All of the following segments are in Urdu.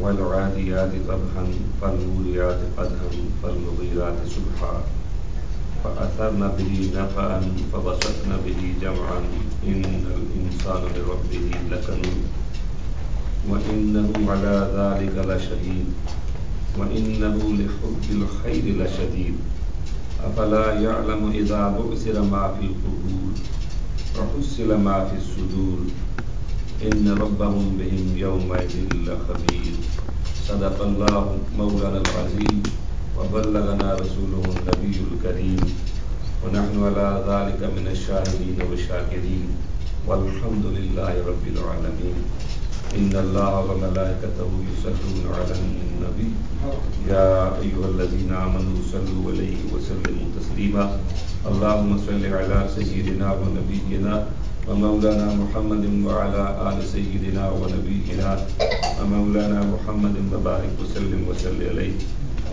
والعاديات ضبحا فالموريات قدحا فالمغيرات صبحا فأثرن به نقعا فبسطن به جمعا إن الإنسان لربه لكنود وإنه على ذلك لشهيد وإنه لحب الخير لشديد أفلا يعلم إذا بعثر ما في القبور وحصل ما في الصدور إن ربهم بهم يومئذ لخبير صدق الله مولانا العظيم وبلغنا رسوله النبي الكريم ونحن على ذلك من الشاهدين والشاكرين والحمد لله رب العالمين إن الله وملائكته يصلون على النبي يا أيها الذين آمنوا صلوا عليه وسلموا تسليما اللهم صل على سيدنا ونبينا ومولانا محمد وعلى آل سيدنا ونبينا ومولانا محمد وبارك وسلم عليه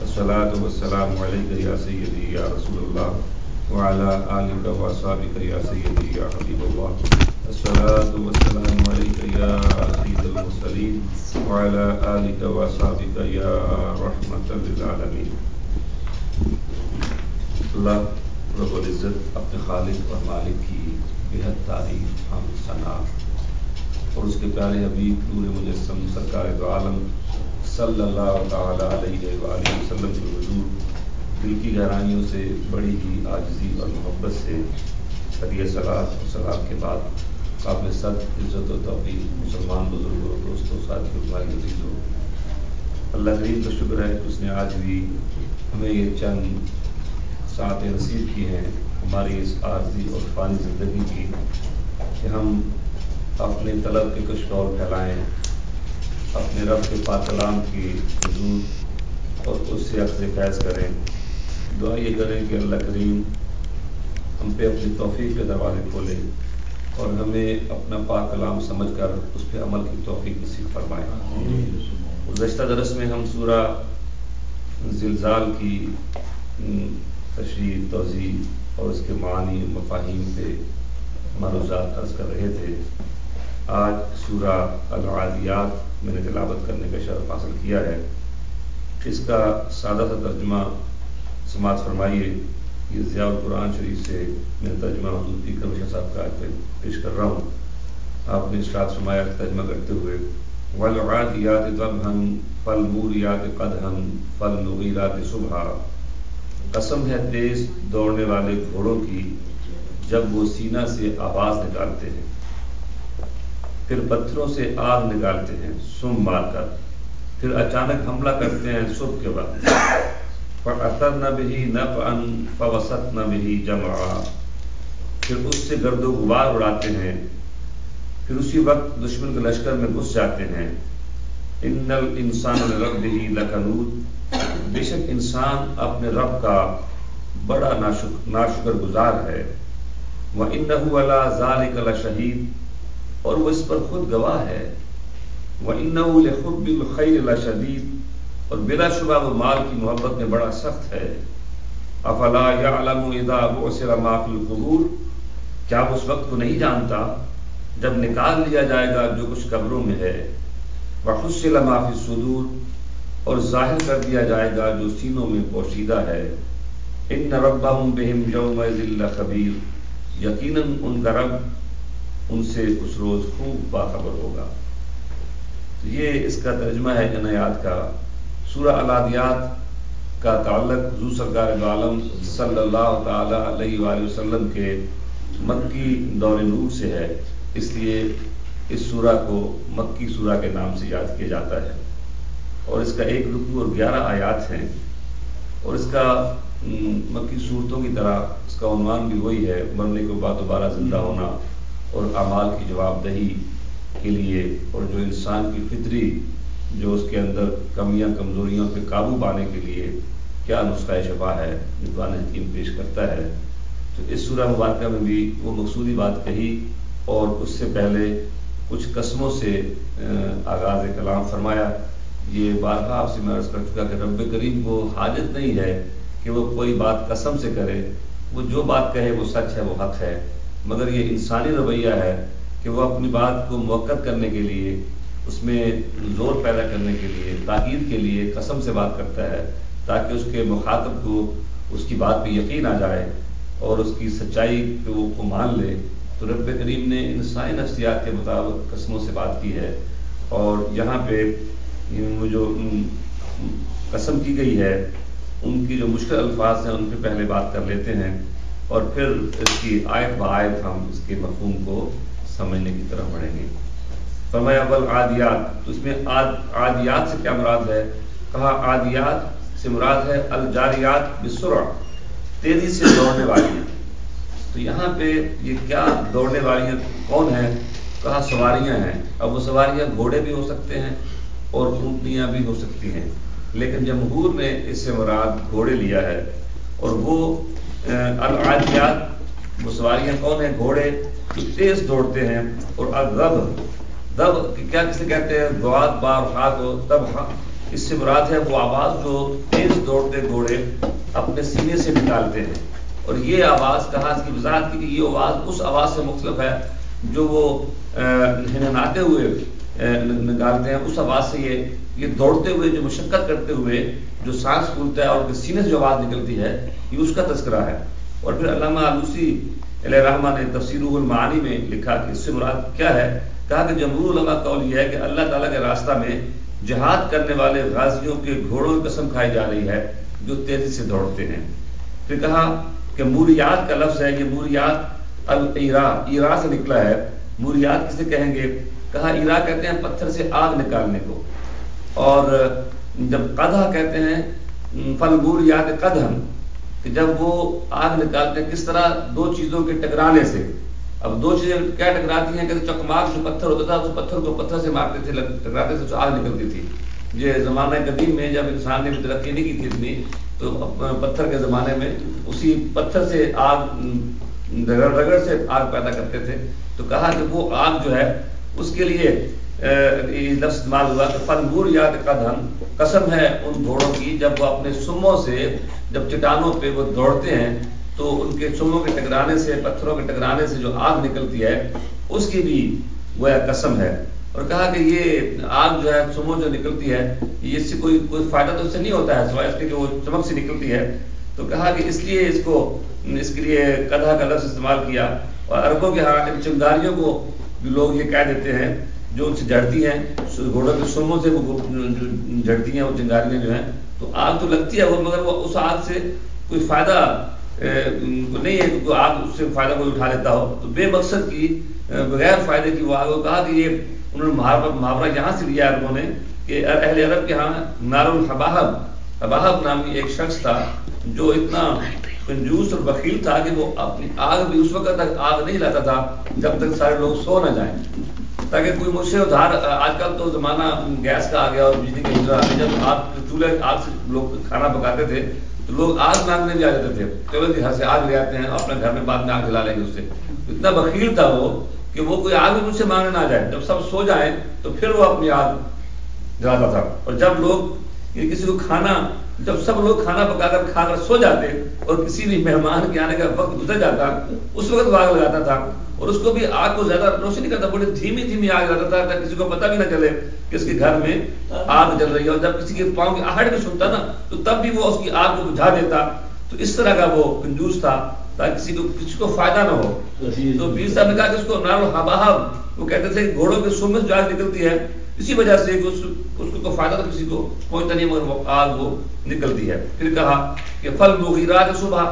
الصلاة والسلام عليك يا سيدي يا رسول الله وعلى آلك وأصحابك يا سيدي يا حبيب الله الصلاة والسلام عليك يا سيد المرسلين وعلى آلك وأصحابك يا رحمة للعالمين. اللہ رب العزت اپنے خالق اور مالک کی بہت تعریف حمد ثنا اور اس کے پیارے حبیب نور مجسم سرکار دو عالم صلی اللہ تعالی علیہ وآلہ وسلم کے حضور دل کی گہرائیوں سے بڑی ہی عاجزی اور محبت سے ہدیہ صلاۃ و سلام کے بعد قابل صد عزت و توفیق مسلمان بزرگوں دوستوں ساتھیوں بھائی عزیزوں، اللہ کریم کا شکر ہے کہ اس نے آج بھی ہمیں یہ چند ساعتیں نصیب کی ہیں ہماری اس عارضی اور فانی زندگی کی کہ ہم اپنے طلب کے کشکول پھیلائیں، اپنے رب کے پاک کلام کی حضور اور اس سے اخذ فیض کریں. دعا یہ کریں کہ اللہ کریم ہم پہ اپنی توفیق کے دروازے کھولے اور ہمیں اپنا پاک کلام سمجھ کر اس پہ عمل کی توفیق نصیب فرمائے. گزشتہ درس میں ہم سورہ زلزال کی تشریح توضیح اور اس کے معانی مفاہیم پہ معروضات عرض کر رہے تھے. آج سورہ العادیات میں نے تلاوت کرنے کا شرف حاصل کیا ہے. اس کا سادہ سا ترجمہ سماعت فرمائیے. یہ ضیاء القرآن شریف سے میں ترجمہ حضور کی کرم شاہ صاحب کا آج پیش کر رہا ہوں. آپ نے ارشاد فرمایا ترجمہ کرتے ہوئے والعادیات ضبحا فالموریات قدحا فالمغیرات صبحا، قسم ہے تیز دوڑنے والے گھوڑوں کی جب وہ سینہ سے آواز نکالتے ہیں، پھر پتھروں سے آگ نکالتے ہیں سم مار کر، پھر اچانک حملہ کرتے ہیں صبح کے وقت. فَأَثَرْنَ بِهِ نَقْعًا فَوَسَطْنَ بِهِ جَمْعًا، پھر اس سے گرد و غبار اڑاتے ہیں، پھر اسی وقت دشمن کے لشکر میں گھس جاتے ہیں. إِنَّ الْإِنسَانَ لِرَبِّهِ لَكَنُودٌ، بے شک انسان اپنے رب کا بڑا ناشکر گزار ہے. وَإِنَّهُ عَلَى ذَلِكَ لَشَهِيدٌ، اور وہ اس پر خود گواہ ہے. وَإِنَّهُ لِحُبِّ الْخَيْرِ لَشَدِيدٌ، اور بلا شبہ وہ مال کی محبت میں بڑا سخت ہے. افلا یعلم اذا بعثر ما فی القبور، کیا وہ اس وقت کو نہیں جانتا جب نکال لیا جائے گا جو کچھ قبروں میں ہے. وحصل ما فی الصدور، اور ظاہر کر دیا جائے گا جو سینوں میں پوشیدہ ہے. ان ربهم بهم یومئذ لخبیر، یقیناً ان کا رب ان سے اس روز خوب باخبر ہوگا. یہ اس کا ترجمہ ہے ان آیات کا. سورہ العادیات کا تعلق حضور سرکار دو عالم صلی اللہ تعالی علیہ وآلہ وسلم کے مکی دور نور سے ہے، اس لیے اس سورہ کو مکی سورہ کے نام سے یاد کیا جاتا ہے. اور اس کا 1 رکوع اور 11 آیات ہیں. اور اس کا مکی صورتوں کی طرح اس کا عنوان بھی وہی ہے، مرنے کے بعد دوبارہ زندہ ہونا اور اعمال کی جواب دہی کے لیے، اور جو انسان کی فطری جو اس کے اندر کمیاں کمزوریوں پہ قابو پانے کے لیے کیا نسخہ شفا ہے جو قرآن حکیم پیش کرتا ہے. تو اس سورہ مبارکہ میں بھی وہ مقصودی بات کہی اور اس سے پہلے کچھ قسموں سے آغاز کلام فرمایا. یہ بارہا آپ سے میں عرض کر چکا کہ رب کریم کو حاجت نہیں ہے کہ وہ کوئی بات قسم سے کرے، وہ جو بات کہے وہ سچ ہے، وہ حق ہے. مگر یہ انسانی رویہ ہے کہ وہ اپنی بات کو موقت کرنے کے لیے اس میں زور پیدا کرنے کے لیے، تاکید کے لیے قسم سے بات کرتا ہے تاکہ اس کے مخاطب کو اس کی بات پہ یقین آ جائے اور اس کی سچائی پہ وہ مان لے. تو رب کریم نے ان سائے نفسیات کے مطابق قسموں سے بات کی ہے، اور یہاں پہ جو قسم کی گئی ہے ان کی جو مشکل الفاظ ہیں ان پہ پہلے بات کر لیتے ہیں اور پھر اس کی آیت بآیت ہم اس کے مفہوم کو سمجھنے کی طرف بڑھیں گے. فرمایا والعادیات، تو اس میں عادیات سے کیا مراد ہے؟ کہا عادیات سے مراد ہے الجاریات بسرعہ، تیزی سے دوڑنے والی. تو یہاں پہ یہ کیا دوڑنے والی کون ہیں؟ کہا سواریاں ہیں. اب وہ سواریاں گھوڑے بھی ہو سکتے ہیں اور اونٹنیاں بھی ہو سکتی ہیں، لیکن جمہور نے اس سے مراد گھوڑے لیا ہے. اور وہ العادیات، وہ سواریاں کون ہیں؟ گھوڑے جو تیز دوڑتے ہیں. اور الرب، دب کیا کسے کہتے ہیں؟ ضاد بار ہا کو دبحا، اس سے مراد ہے وہ آواز جو تیز دوڑتے گھوڑے اپنے سینے سے نکالتے ہیں. اور یہ آواز کہا، اس کی وضاحت کی کہ یہ آواز اس آواز سے مختلف ہے جو وہ ہنہناتے ہوئے نکالتے ہیں. اس آواز سے یہ دوڑتے ہوئے، جو مشقت کرتے ہوئے جو سانس پھولتا ہے اور ان کے سینے سے جو آواز نکلتی ہے، یہ اس کا تذکرہ ہے. اور پھر علامہ آلوسی علیہ الرحمہ نے تفسیرہ المعانی میں لکھا کہ اس سے مراد کیا ہے. کہا کہ جمہور علماء کا قول یہ ہے کہ اللہ تعالیٰ کے راستہ میں جہاد کرنے والے غازیوں کے گھوڑوں کی قسم کھائی جا رہی ہے جو تیزی سے دوڑتے ہیں. پھر کہا کہ موریات کا لفظ ہے، یہ موریات ایرا سے نکلا ہے. موریات کسے کہیں گے؟ کہا ایرا کہتے ہیں پتھر سے آگ نکالنے کو. اور جب قدح کہتے ہیں فالموریات قدحن، کہ جب وہ آگ نکالتے ہیں کس طرح؟ دو چیزوں کے ٹکرانے سے. اب دو چیزیں کیا ٹکراتی ہیں؟ کہ چکماک جو پتھر ہوتا تھا اس پتھر کو پتھر سے مارتے تھے، ٹکراتے تھے تو آگ نکلتی تھی. یہ زمانہ قدیم میں جب انسان نے ترقی نہیں کی تھی اتنی، تو پتھر کے زمانے میں اسی پتھر سے آگ رگڑ سے آگ پیدا کرتے تھے. تو کہا کہ وہ آگ جو ہے اس کے لیے لفظ استعمال ہوا کہ فالموریات قدحن، قسم ہے ان گھوڑوں کی جب وہ اپنے سموں سے جب چٹانوں پہ وہ دوڑتے ہیں تو ان کے سموں کے ٹکرانے سے، پتھروں کے ٹکرانے سے جو آگ نکلتی ہے اس کی بھی وہ قسم ہے. اور کہا کہ یہ آگ جو ہے سموں جو نکلتی ہے، یہ اس سے کوئی فائدہ تو اس سے نہیں ہوتا ہے سوائے اس کے کہ وہ چمک سے نکلتی ہے. تو کہا کہ اس لیے اس کے لیے قدح کا لفظ استعمال کیا. اور عربوں کے ہاں چنگاریوں کو بھی لوگ یہ کہہ دیتے ہیں جو ان سے جڑتی ہیں، گھوڑوں کے سموں سے وہ جڑتی ہیں وہ چنگاریاں جو ہیں، تو آگ تو لگتی ہے وہ، مگر وہ اس آگ سے کوئی فائدہ نہیں ہے کہ آگ اس سے فائدہ کوئی اٹھا لیتا ہو. تو بے مقصد کی، بغیر فائدے کی وہ آگ. وہ کہا کہ یہ انہوں نے محاورہ یہاں سے لیا عربوں نے کہ اہل عرب کے ہاں نار الحباہب نامی ایک شخص تھا جو اتنا کنجوس اور بخیل تھا کہ وہ اپنی آگ بھی اس وقت تک آگ نہیں لاتا تھا جب تک سارے لوگ سو نہ جائیں، تاکہ کوئی مجھ سے ادھار. آج کل تو زمانہ گیس کا آ گیا اور بجلی کا ہیٹر آ گیا. جب آگ چولہے آگ سے لوگ کھانا پکاتے تھے تو لوگ آگ مانگنے بھی آ جاتے تھے، چلو جی گھر سے آگ لے آتے ہیں، اپنے گھر میں بعد میں آگ جلا لیں گے. اس سے اتنا بخیل تھا وہ کہ وہ کوئی آگ بھی مجھ سے مانگنے نہ جائے، جب سب سو جائیں تو پھر وہ اپنی آگ جلاتا تھا. اور جب لوگ کسی کو جب سب لوگ کھانا پکا کر کھا کر سو جاتے اور کسی بھی مہمان کے آنے کا وقت گزر جاتا اس وقت وہ آگ لگاتا تھا. اور اس کو بھی آگ کو زیادہ روشن نہیں کرتا، بڑی دھیمی آگ لگاتا تھا تاکہ کسی کو پتہ بھی نہ چلے کہ اس کے گھر میں آگ جل رہی ہے. اور جب کسی کے پاؤں کی آہٹ بھی سنتا نا تو تب بھی وہ اس کی آگ کو بجھا دیتا. تو اس طرح کا وہ کنجوس تھا تاکہ کسی کو فائدہ نہ ہو. تو پیر صاحب نے کہا کہ اس کو نار الحباہب وہ کہتے تھے گھوڑوں کے سم میں جو آگ نکلتی ہے اسی وجہ سے کہ اس کو فائدہ تو کسی کو پہنچتا نہیں مگر وہ آگ وہ نکلتی ہے. پھر کہا کہ فالمغیرات صبح،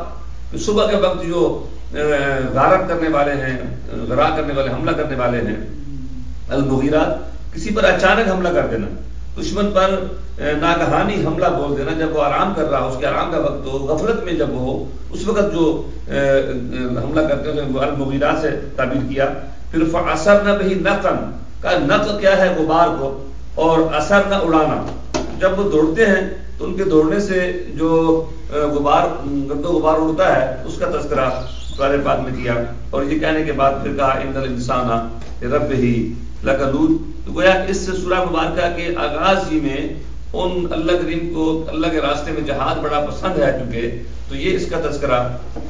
کہ صبح کے وقت جو غارت کرنے والے ہیں، غرا کرنے والے، حملہ کرنے والے ہیں. المغیرات کسی پر اچانک حملہ کر دینا، دشمن پر ناگہانی حملہ بول دینا جب وہ آرام کر رہا ہو، اس کے آرام کا وقت ہو، غفلت میں جب ہو، اس وقت جو حملہ کرتے ہیں المغیرات سے تعبیر کیا. پھر فاثرن بہ نقعا، کا نقع کیا ہے؟ غبار کو، اور اثر نہ اڑانا. جب وہ دوڑتے ہیں تو ان کے دوڑنے سے جو غبار گرد و غبار اڑتا ہے اس کا تذکرہ قرآن پاک میں کیا. اور یہ کہنے کے بعد پھر کہا ان الانسان لربہ لکنود. تو گویا اس سورہ مبارکہ کے آغاز ہی میں ان اللہ کریم کو اللہ کے راستے میں جہاد بڑا پسند ہے چونکہ، تو یہ اس کا تذکرہ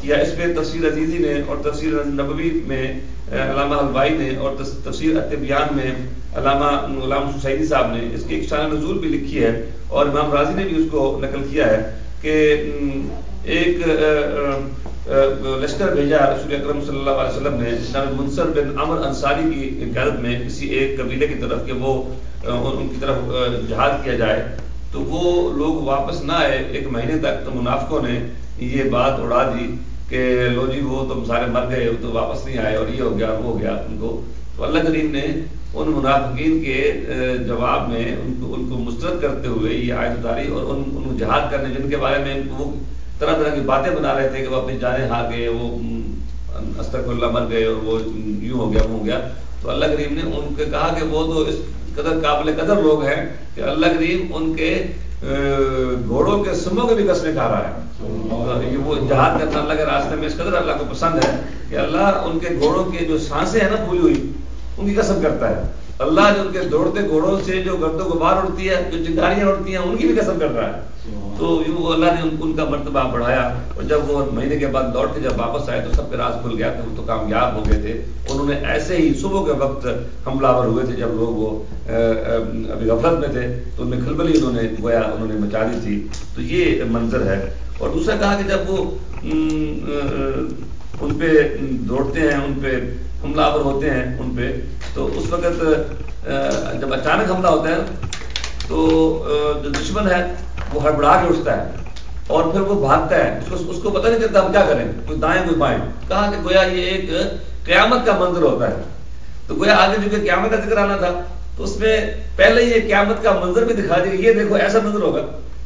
کیا۔ اس پہ تفسیر عزیزی نے اور تفسیر نبوی میں علامہ حلوائی نے اور تفسیر التبیان میں علامہ غلام حسینی صاحب نے اس کی ایک شان نزول بھی لکھی ہے، اور امام رازی نے بھی اس کو نقل کیا ہے کہ ایک لشکر بھیجا رسول اکرم صلی اللہ علیہ وسلم نے جناب منصر بن عمر انصاری کی قیادت میں کسی ایک قبیلے کی طرف کہ وہ ان کی طرف جہاد کیا جائے، تو وہ لوگ واپس نہ آئے 1 مہینے تک۔ تو منافقوں نے یہ بات اڑا دی کہ لو جی وہ تم سارے مر گئے، وہ تو واپس نہیں آئے، اور یہ ہو گیا وہ ہو گیا ان کو۔ تو اللہ کریم نے ان منافقین کے جواب میں ان کو مسترد کرتے ہوئے یہ آیت اتاری، اور ان جہاد کرنے جن کے بارے میں وہ طرح طرح کی باتیں بنا رہے تھے کہ وہ اپنی جانیں ہار گئے، وہ استغفر اللہ مر گئے، اور وہ یوں ہو گیا وہ ہو گیا، تو اللہ کریم نے ان کو کہا کہ وہ تو اس قدر قابل قدر لوگ ہیں کہ اللہ کریم ان کے گھوڑوں کے سموں کے بھی قسمیں کھا رہا ہے۔ یہ وہ جہاد کرنا اللہ کے راستے میں اس قدر اللہ کو پسند ہے کہ اللہ ان کے گھوڑوں کے جو سانسیں ہیں نا پھولی ہوئی، ان کی قسم کرتا ہے۔ اللہ جو ان کے دوڑتے گھوڑوں سے جو گرد و غبار اڑتی ہے، جو چنگاریاں اڑتی ہیں، ان کی بھی قسم کر رہا ہے۔ تو یوں اللہ نے ان کا مرتبہ بڑھایا، اور جب وہ مہینے کے بعد لوٹ کے جب واپس آئے تو سب پہ راز کھل گیا، تو وہ تو کامیاب ہو گئے تھے۔ انہوں نے ایسے ہی صبح کے وقت حملہ آور ہوئے تھے، جب لوگ وہ ابھی غفلت میں تھے، تو ان میں کھلبلی انہوں نے مچا دی تھی۔ تو یہ منظر ہے۔ اور دوسرا کہا کہ جب وہ ان پہ دوڑتے ہیں، ان پہ حملہ آور ہوتے ہیں ان پہ، تو اس وقت جب اچانک حملہ ہوتا ہے تو جو دشمن ہے وہ ہڑبڑا کے اٹھتا ہے اور پھر وہ بھاگتا ہے، اس کو پتہ نہیں چلتا ہم کیا کریں، کوئی دائیں کوئی بائیں۔ کہا کہ گویا یہ ایک قیامت کا منظر ہوتا ہے۔ تو گویا آگے جو کہ قیامت کا ذکر آنا تھا، تو اس میں پہلے یہ قیامت کا منظر بھی دکھا دیا، یہ دیکھو ایسا منظر ہوگا،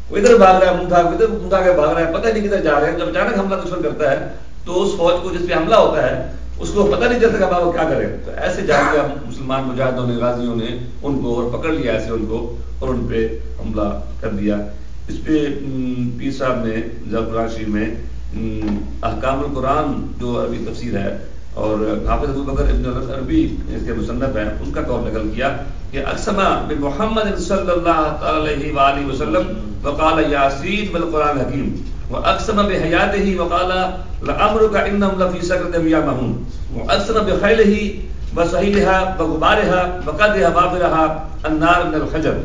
وہ ادھر بھاگ رہا ہے منہ ادھر منہ کے بھاگ رہا ہے، پتہ نہیں کدھر جا رہے ہیں۔ جب اچانک حملہ دشمن کرتا ہے تو اس فوج کو جس پہ حملہ ہوتا ہے اس کو پتہ نہیں چلتا کہ بابا کیا کرے۔ تو ایسے جا کے مسلمان مجاہدوں نے، غازیوں نے ان کو اور پکڑ لیا ایسے ان کو، اور ان پہ حملہ کر دیا۔ اس پہ پیر صاحب نے قرآن شریف میں احکام القرآن جو عربی تفسیر ہے، اور حافظ ابوبکر ابن عربی اس کے مصنف ہیں، ان کا قول نقل کیا کہ اقسم بمحمد صلی اللہ علیہ وآلہ وسلم وقال یاسین بالقرآن حکیم، واقسم بحیاتہ وقال لعمرک انہم لفی سکرتہم یعمہون، واقسم بخیلہ وسہیلہ وغبارہ وقدہ وافرہ النار من الحجر۔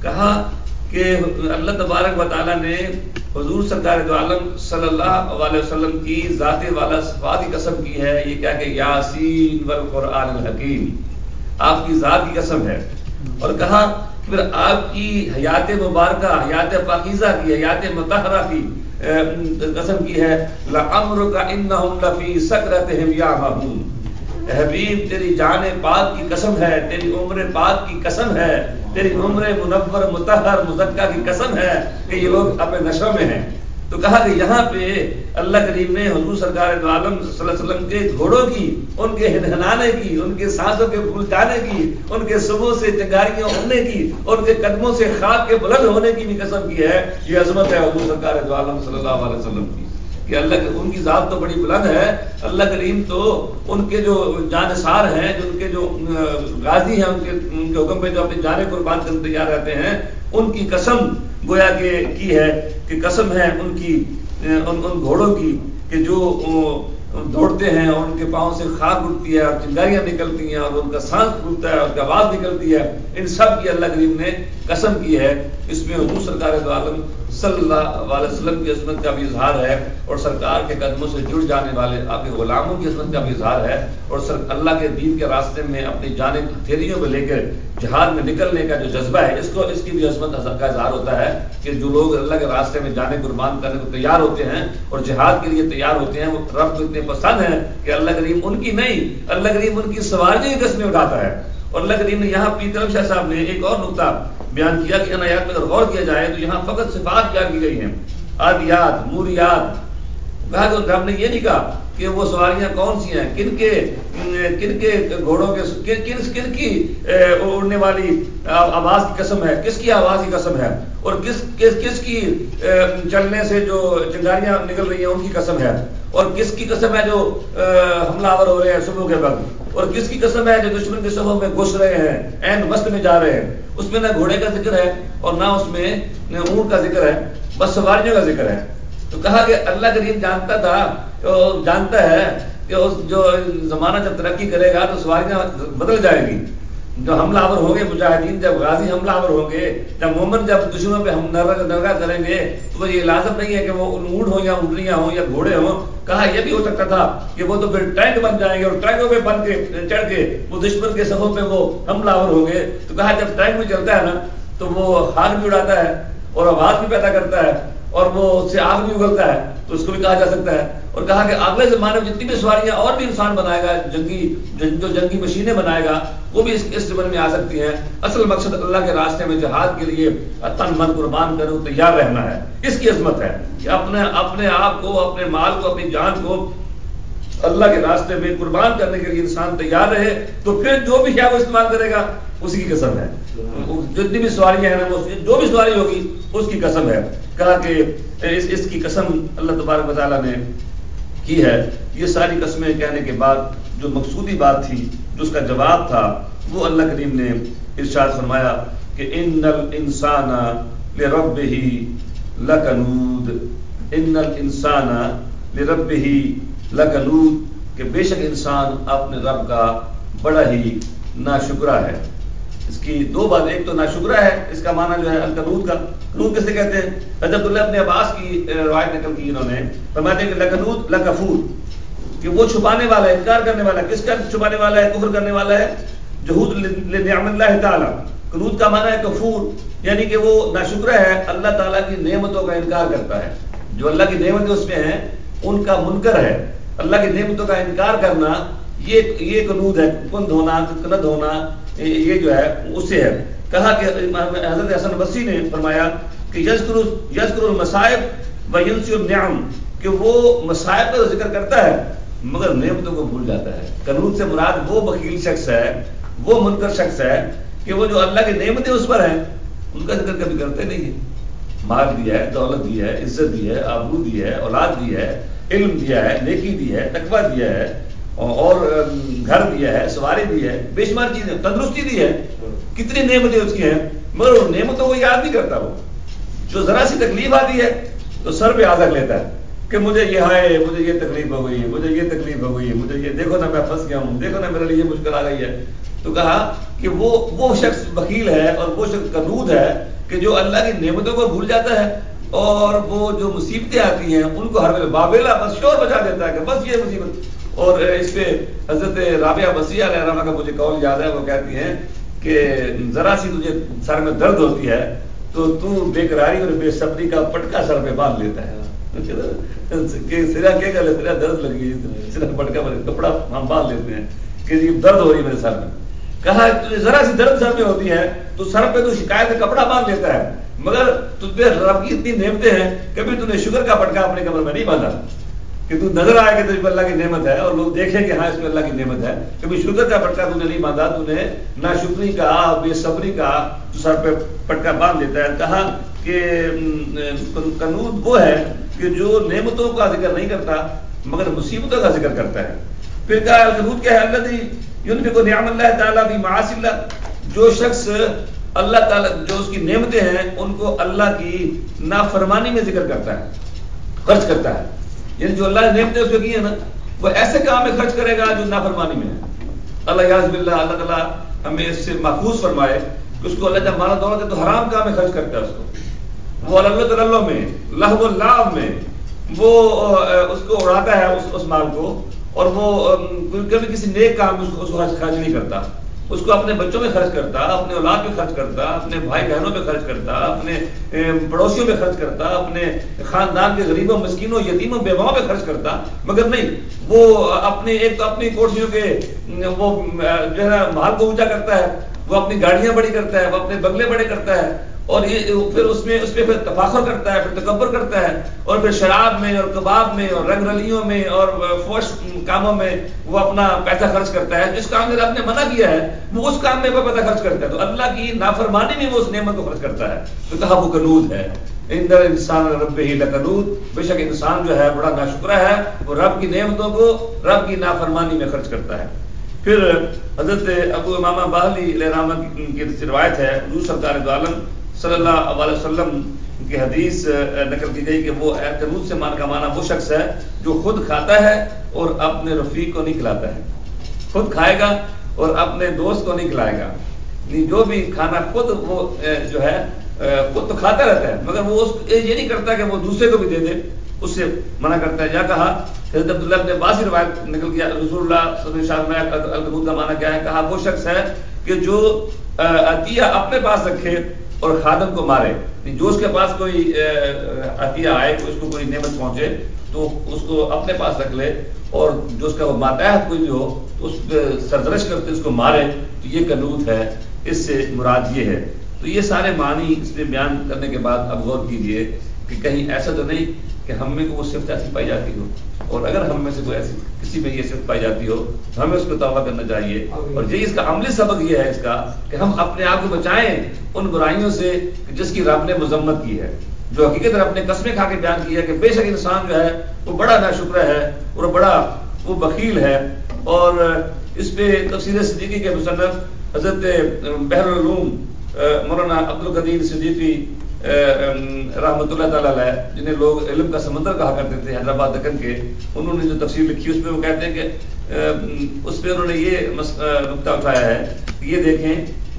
کہا کہ اللہ تبارک و تعالیٰ نے حضور سرکار دو عالم صلی اللہ علیہ وسلم کی ذات والا صفات کی قسم کی ہے، یہ کیا کہ یاسین والقرآن الحکیم، آپ کی ذات کی قسم ہے۔ اور کہا پھر آپ کی حیات مبارکہ، حیات پاکیزہ کی، حیات مطہرہ کی قسم کی ہے، لعمرک انہم لفی سکرتہم یعمہون، حبیب تیری جان پاک کی قسم ہے، تیری عمر پاک کی قسم ہے، تیری عمر منور مطہر مزکہ کی قسم ہے کہ یہ لوگ اپنے نشو میں ہیں۔ تو کہا کہ یہاں پہ اللہ کریم نے حضور سرکار دو عالم صلی اللہ علیہ وسلم کے گھوڑوں کی، ان کے ہنہنانے کی، ان کے سانسوں کے پھول جانے کی، ان کے صبح سے چنگاریاں اڑنے کی، اور ان کے قدموں سے خاک کے بلند ہونے کی بھی قسم کی ہے۔ یہ عظمت ہے حضور سرکار دو عالم صلی اللہ علیہ وسلم کی کہ اللہ ان کی ذات تو بڑی بلند ہے۔ اللہ کریم تو ان کے جو جانثار ہیں، جو ان کے جو غازی ہیں، ان کے حکم پہ جو اپنی جانیں قربان کرنے تیار رہتے ہیں، ان کی قسم گویا کہ کی ہے کہ قسم ہے ان کی ان گھوڑوں کی کہ جو دوڑتے ہیں اور ان کے پاؤں سے خاک اٹھتی ہے اور چنگاریاں نکلتی ہیں اور ان کا سانس پھولتا ہے اور ان کی آواز نکلتی ہے، ان سب کی اللہ کریم نے قسم کی ہے۔ اس میں حضور سرکار دو عالم صلی اللہ علیہ وسلم کی عظمت کا بھی اظہار ہے، اور سرکار کے قدموں سے جڑ جانے والے آپ کے غلاموں کی عظمت کا بھی اظہار ہے، اور اللہ کے دین کے راستے میں اپنی جانیں ہتھیلیوں میں لے کر جہاد میں نکلنے کا جو جذبہ ہے، اس کی بھی عظمت کا اظہار ہوتا ہے کہ جو لوگ اللہ کے راستے میں جانیں قربان کرنے کو تیار ہوتے ہیں اور جہاد کے لیے تیار ہوتے ہیں، وہ رب کو اتنے پسند ہیں کہ اللہ کریم ان کی نہیں، اللہ کریم ان کی سواریوں کی قسمیں اٹھاتا ہے۔ اور اللہ کریم نے یہاں پیر طلب شاہ صاحب نے ایک اور نقطہ بیان کیا کہ ان آیات میں اگر غور کیا جائے تو یہاں فقط صفات بیان کی گئی ہیں، عادیات، موریات۔ کہا کہ رب نے یہ نہیں کہا کہ وہ سواریاں کون سی ہیں، کن کے گھوڑوں کے کن کی اڑنے والی آواز کی قسم ہے، کس کی آواز کی قسم ہے، اور کس کی چلنے سے جو چنگاریاں نکل رہی ہیں ان کی قسم ہے، اور کس کی قسم ہے جو حملہ آور ہو رہے ہیں صبح کے وقت۔ اور کس کی قسم ہے جو دشمن کے صفوں میں گھس رہے ہیں، عین وسط میں جا رہے ہیں. اس میں نہ گھوڑے کا ذکر ہے اور نہ اس میں اونٹ کا ذکر ہے، بس سواریوں کا ذکر ہے. تو کہا کہ اللہ کریم جانتا تھا، جانتا ہے کہ جو زمانہ جب ترقی کرے گا تو سواریاں بدل جائے گی. جو حملہ آور ہوں گے مجاہدین، جب غازی حملہ آور ہوں گے، جب مومن جب دشمنوں پہ ہم نرگا کریں گے، تو یہ لازم نہیں ہے کہ وہ اونٹ ہوں یا اونٹنیاں ہوں یا گھوڑے ہوں. کہا یہ بھی ہو سکتا تھا کہ وہ تو پھر ٹینک بن جائیں گے اور ٹینکوں پہ بن کے چڑھ کے وہ دشمن کے صفوں پہ وہ حملہ آور ہوں گے. تو کہا جب ٹینک میں چلتا ہے نا تو وہ خاک بھی اڑاتا ہے اور آواز بھی پیدا کرتا ہے اور وہ اس سے آگ بھی اگلتا ہے، تو اس کو بھی کہا جا سکتا ہے. اور کہا کہ اگلے زمانے میں جتنی بھی سواریاں اور بھی انسان بنائے گا، جو جنگی مشینیں بنائے گا، وہ بھی اس زمانے میں آ سکتی ہیں. اصل مقصد اللہ کے راستے میں جہاد کے لیے تن من قربان کرو، تیار رہنا ہے. اس کی عظمت ہے کہ اپنے آپ کو، اپنے مال کو، اپنی جان کو اللہ کے راستے میں قربان کرنے کے لیے انسان تیار رہے، تو پھر جو بھی ہے وہ استعمال کرے گا اسی کی قسم ہے. جتنی بھی سواریاں ہیں نا، جو بھی سواری ہوگی اس کی قسم ہے. کہا کہ اس کی قسم اللہ تبارک و تعالیٰ نے کی ہے. یہ ساری قسمیں کہنے کے بعد جو مقصودی بات تھی، جو اس کا جواب تھا، وہ اللہ کریم نے ارشاد فرمایا کہ ان الانسان لربہ لکنود، ان الانسان لربہ لکنود، کہ بے شک انسان اپنے رب کا بڑا ہی ناشکرا ہے. اس کی دو بات، ایک تو ناشکرا ہے، اس کا معنی جو ہے الکنود کا. کنود کسے کہتے ہیں؟ حضرت اللہ اپنے عباس کی روایت نقل کی انہوں نے، فرماتے ہیں کہ لکنود لکفور، کہ وہ چھپانے والا ہے، انکار کرنے والا ہے. کس کا چھپانے والا ہے؟ کفر کرنے والا ہے. جہود لنعم اللہ تعالی. کنود کا معنی ہے کفور، یعنی کہ وہ ناشکرا ہے، اللہ تعالیٰ کی نعمتوں کا انکار کرتا ہے. جو اللہ کی نعمتیں اس میں ہیں ان کا منکر ہے. اللہ کی نعمتوں کا انکار کرنا یہ کنود ہے. کند ہونا، کند ہونا، یہ جو ہے اس سے ہے. کہا کہ حضرت حسن بصری نے فرمایا کہ یذکر المصائب وینسی النعم، کہ وہ مصائب کا ذکر کرتا ہے مگر نعمتوں کو بھول جاتا ہے. کنود سے مراد وہ بخیل شخص ہے، وہ منکر شخص ہے کہ وہ جو اللہ کی نعمتیں اس پر ہیں ان کا ذکر کبھی کرتے نہیں ہیں. مال دیا ہے، دولت دی ہے، عزت دی ہے، آبرو دی ہے، اولاد دی ہے، علم دیا ہے، نیکی دی ہے، تقویٰ دیا ہے، اور گھر دیا ہے، سواری دی ہے، بے شمار چیزیں، تندرستی دی ہے، کتنی نعمتیں اس کی ہیں، مگر وہ نعمتوں کو یاد نہیں کرتا. وہ جو ذرا سی تکلیف آتی ہے تو سر پہ آزر لیتا ہے کہ مجھے یہ ہے، مجھے یہ تکلیف ہو گئی، مجھے یہ تکلیف ہو گئی، مجھے یہ، دیکھو نا میں پھنس گیا ہوں، دیکھو نا میرے لیے یہ مشکل آ گئی ہے. تو کہا کہ وہ شخص بخیل ہے اور وہ شخص کنود ہے کہ جو اللہ کی نعمتوں کو بھول جاتا ہے اور وہ جو مصیبتیں آتی ہیں ان کو ہر ویلے بابیلا بس شور بجا دیتا ہے کہ بس یہ مصیبت. اور اس پہ حضرت رابعہ بصریہ علیہ الرحمہ کا مجھے قول یاد ہے، وہ کہتی ہیں کہ ذرا سی تجھے سر میں درد ہوتی ہے تو بے قراری اور بے صبری کا پٹکا سر پہ باندھ لیتا ہے کہ سرا کیا گل ہے، سرا درد لگی، سرا پٹکا کپڑا ہم باندھ لیتے ہیں کہ یہ درد ہو رہی ہے میرے سر میں. کہا ذرا سی درد سر میں ہوتی ہے تو سر پہ تو شکایت کا کپڑا باندھ لیتا ہے، مگر تجھ پہ رب کی اتنی نعمتیں ہیں کبھی تو نے شکر کا پٹکا اپنے کمر میں نہیں باندھا کہ تو نظر آئے کہ تجھ پہ اللہ کی نعمت ہے اور لوگ دیکھیں کہ ہاں اس پہ اللہ کی نعمت ہے. کبھی شکر کا پٹکا تو نے نہیں باندھا، تو نے ناشکری کا، بے صبری کا تو سر پہ پٹکا باندھ دیتا ہے. کہا کہ کنود وہ ہے کہ جو نعمتوں کا ذکر نہیں کرتا مگر مصیبتوں کا ذکر کرتا ہے. پھر کہا کنود کیا ہے؟ الذی ينفق نعم اللہ تعالیٰ فی معاصی اللہ، جو شخص اللہ تعالیٰ جو اس کی نعمتیں ہیں ان کو اللہ کی نافرمانی میں ذکر کرتا ہے، خرچ کرتا ہے. یعنی جو اللہ نے نعمتیں اس کو کی ہیں نا، وہ ایسے کام میں خرچ کرے گا جو نافرمانی میں ہے. اللہ یعوذ باللہ، اللہ تعالیٰ ہمیں اس سے محفوظ فرمائے کہ اس کو اللہ جب مال دولت ہے تو حرام کام میں خرچ کرتا ہے. اس کو وہ اللہ میں، لہو اللعب میں وہ اس کو اڑاتا ہے اس مال کو، اور وہ کبھی کسی نیک کام میں اس کو خرچ نہیں کرتا. اس کو اپنے بچوں میں خرچ کرتا، اپنے اولاد پہ خرچ کرتا، اپنے بھائی بہنوں پہ خرچ کرتا، اپنے پڑوسیوں پہ خرچ کرتا، اپنے خاندان کے غریبوں، مسکینوں، یتیموں، بیواؤں پہ خرچ کرتا. مگر نہیں، وہ اپنے ایک تو اپنی کوٹھیوں کے وہ جو ہے مال کو اونچا کرتا ہے، وہ اپنی گاڑیاں بڑی کرتا ہے، وہ اپنے بنگلے بڑے کرتا ہے، اور یہ پھر اس پہ پھر تفاخر کرتا ہے، پھر تکبر کرتا ہے، اور پھر شراب میں اور کباب میں اور رنگ رلیوں میں اور فوش کاموں میں وہ اپنا پیسہ خرچ کرتا ہے. جس کام میں رب نے منع کیا ہے وہ اس کام میں وہ پیسہ خرچ کرتا ہے، تو اللہ کی نافرمانی میں وہ اس نعمت کو خرچ کرتا ہے. تو کہا وہ کنود ہے. ان انسان ربہ لکنود، بے شک انسان جو ہے بڑا ناشکرا ہے، وہ رب کی نعمتوں کو رب کی نافرمانی میں خرچ کرتا ہے. پھر حضرت ابو امامہ باہلی علیہ رحمہ کی روایت ہے، حضور سرکار دو عالم صلی اللہ علیہ وسلم کی حدیث نقل کی گئی کہ وہ قنوت سے مان کا معنی وہ شخص ہے جو خود کھاتا ہے اور اپنے رفیق کو نہیں کھلاتا ہے، خود کھائے گا اور اپنے دوست کو نہیں کھلائے گا، جو بھی کھانا خود وہ جو ہے خود تو کھاتا رہتا ہے مگر وہ یہ نہیں کرتا کہ وہ دوسرے کو بھی دے دے، اس سے منع کرتا ہے۔ یا کہا حضرت عبداللہ ابن عباس کی روایت نکل گیا، رسول اللہ صلی اللہ علیہ وسلم نے القنوت کا معنی کیا ہے، کہا وہ شخص ہے کہ جو عطیہ اپنے پاس رکھے اور خادم کو مارے، جو اس کے پاس کوئی عطیہ آئے، اس کو کوئی نعمت پہنچے تو اس کو اپنے پاس رکھ لے، اور جو اس کا وہ ماتحت کوئی بھی ہو تو اس پہ سرزنش کرتے اس کو مارے، تو یہ قنوت ہے، اس سے مراد یہ ہے۔ تو یہ سارے معنی اس میں بیان کرنے کے بعد اب غور کیجئے کہ کہیں ایسا تو نہیں کہ ہم میں کو وہ صفت ایسی پائی جاتی ہو، اور اگر ہم میں سے کوئی ایسی کسی میں یہ صفت پائی جاتی ہو تو ہمیں اس کو توبہ کرنا چاہیے، اور یہی اس کا عملی سبق یہ ہے اس کا کہ ہم اپنے آپ کو بچائیں ان برائیوں سے جس کی رب نے مذمت کی ہے، جو حقیقت رب نے قسمیں کھا کے بیان کی ہے کہ بے شک انسان جو ہے وہ بڑا ناشکرہ ہے اور بڑا وہ بخیل ہے۔ اور اس پہ تفسیر صدیقی کے مصنف حضرت بحر العلوم مولانا عبد القدیر صدیقی رحمۃ اللہ تعالی علیہ، جنہیں لوگ علم کا سمندر کہا کرتے تھے، حیدرآباد دکن کے، انہوں نے جو تفسیر لکھی اس میں وہ کہتے ہیں کہ اس پہ انہوں نے یہ نقطہ اٹھایا ہے کہ یہ دیکھیں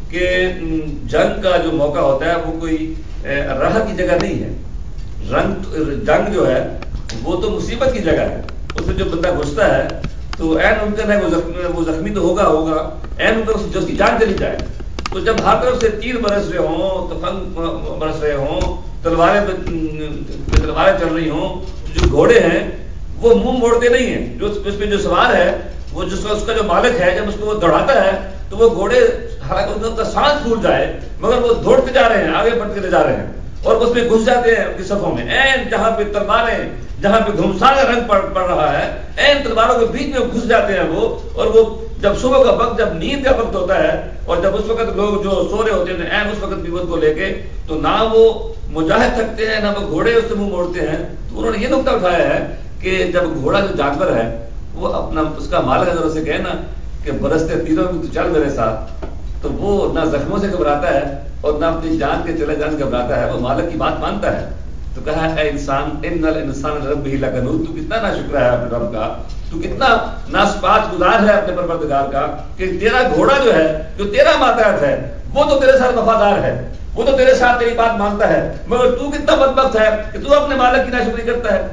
کہ جنگ کا جو موقع ہوتا ہے وہ کوئی راہ کی جگہ نہیں ہے، جنگ جو ہے وہ تو مصیبت کی جگہ ہے، اس میں جو بندہ گھستا ہے تو عین ممکن ہے وہ زخمی تو ہوگا عین ممکن جس کی جان چلی جائے۔ تو جب ہر طرف سے تیر برس رہے ہوں، تفنگ برس رہے ہوں، تلواریں چل رہی ہوں، جو گھوڑے ہیں وہ منہ موڑتے نہیں ہیں، جو اس پہ جو سوار ہے وہ اس کا جو مالک ہے جب اس کو وہ دوڑاتا ہے تو وہ گھوڑے حالانکہ ان کا سانس پھول جائے مگر وہ دوڑتے جا رہے ہیں، آگے بڑھتے چلے جا رہے ہیں اور اس میں گھس جاتے ہیں ان کی صفوں میں، این جہاں پہ تلواریں، جہاں پہ گھمسان کا رنگ پڑ رہا ہے، این تلواروں کے بیچ میں گھس جاتے ہیں وہ، اور وہ جب صبح کا وقت، جب نیند کا وقت ہوتا ہے اور جب اس وقت لوگ جو سو رہے ہوتے ہیں این اس وقت بھی کو لے کے، تو نہ وہ مجاہد تھکتے ہیں نہ وہ گھوڑے اس سے منہ موڑتے ہیں۔ تو انہوں نے یہ نقطہ اٹھایا ہے کہ جب گھوڑا جو جانور ہے وہ اپنا اس کا مالک اگر اسے کہے نا کہ برستے تیروں میں تو چل میرے ساتھ، تو وہ نہ زخموں سے گھبراتا ہے اور نہ اپنی جان کے چلے جان سے گھبراتا ہے، وہ مالک کی بات مانتا ہے۔ تو کہا اے انسان ان الانسان ربہ لکنود، تو کتنا ناشکرہ ہے اپنے رب کا، تو کتنا ناسپاس گزار ہے اپنے پروردگار کا کہ تیرا گھوڑا جو ہے، جو تیرا ماتحت ہے، وہ تو تیرے ساتھ وفادار ہے، وہ تو تیرے ساتھ تیری بات مانتا ہے، مگر تو کتنا بدبخت ہے کہ تو اپنے مالک کی ناشکری کرتا ہے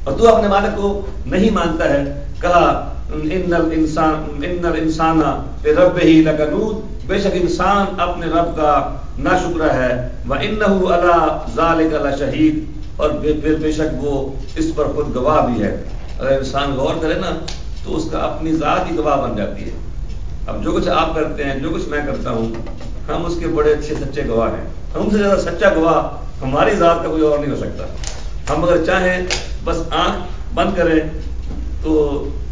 اور تو اپنے مالک کو نہیں مانتا ہے۔ کہا ان الانسان لربہ لکنود، بے شک انسان اپنے رب کا ناشکرہ ہے، وانہ علی ذلک لشہید، اور بے شک وہ اس پر خود گواہ بھی ہے۔ اگر انسان غور کرے نا تو اس کا اپنی ذات ہی گواہ بن جاتی ہے۔ اب جو کچھ آپ کرتے ہیں، جو کچھ میں کرتا ہوں، ہم اس کے بڑے اچھے سچے گواہ ہیں، ہم سے زیادہ سچا گواہ ہماری ذات کا کوئی اور نہیں ہو سکتا۔ ہم اگر چاہیں بس آنکھ بند کریں تو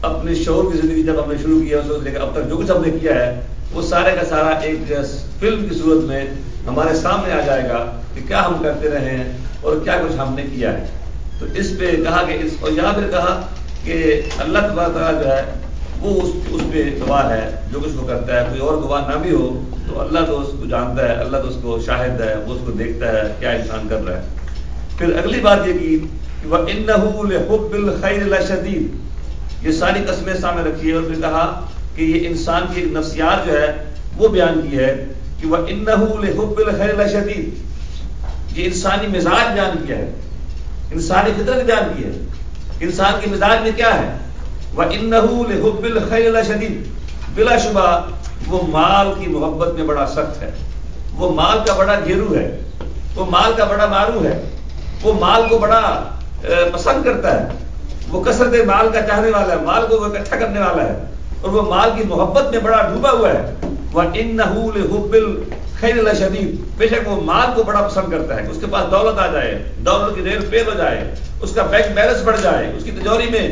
اپنے شعور کی زندگی جب ہم نے شروع کیا اس وقت لے کر اب تک جو کچھ ہم نے کیا ہے وہ سارے کا سارا ایک فلم کی صورت میں ہمارے سامنے آ جائے گا کہ کیا ہم کرتے رہے ہیں اور کیا کچھ ہم نے کیا ہے۔ تو اس پہ کہا کہ اور یہاں پھر کہا کہ اللہ تبارک تعالیٰ جو ہے وہ اس پہ گواہ ہے، جو کچھ وہ کرتا ہے، کوئی اور گواہ نہ بھی ہو تو اللہ تو اس کو جانتا ہے، اللہ تو اس کو شاہد ہے، وہ اس کو دیکھتا ہے کیا انسان کر رہا ہے۔ پھر اگلی بات یہ کی کہ وَإِنَّهُ لِحُبِّ الْخَيْرِ لَشَدِيدٌ، یہ ساری قسمیں سامنے رکھی ہے اور پھر کہا کہ یہ انسان کی ایک نفسیات جو ہے وہ بیان کی ہے کہ وَإِنَّهُ لِحُبِّ الْخَيْرِ لَشَدِيدٌ، یہ انسانی مزاج بیان کیا ہے، انسانی فطرت بیان کی ہے، انسان کے مزاج میں کیا ہے۔ وَإِنَّهُ لِحُبِّ الْخَيْرِ لَشَدِيدٌ، بلا شبہ وہ مال کی محبت میں بڑا سخت ہے، وہ مال کا بڑا گھیرو ہے، وہ مال کا بڑا مارو ہے، وہ مال کو بڑا پسند کرتا ہے، وہ کثرت مال کا چاہنے والا ہے، مال کو وہ اکٹھا کرنے والا ہے اور وہ مال کی محبت میں بڑا ڈوبا ہوا ہے۔ وَإِنَّهُ لِحُبِّ الْخَيْرِ لَشَدِيدٌ، بے شک وہ مال کو بڑا پسند کرتا ہے کہ اس کے پاس دولت آ جائے، دولت کی ریل پیر ہو جائے، اس کا بینک بیلنس بڑھ جائے، اس کی تجوری میں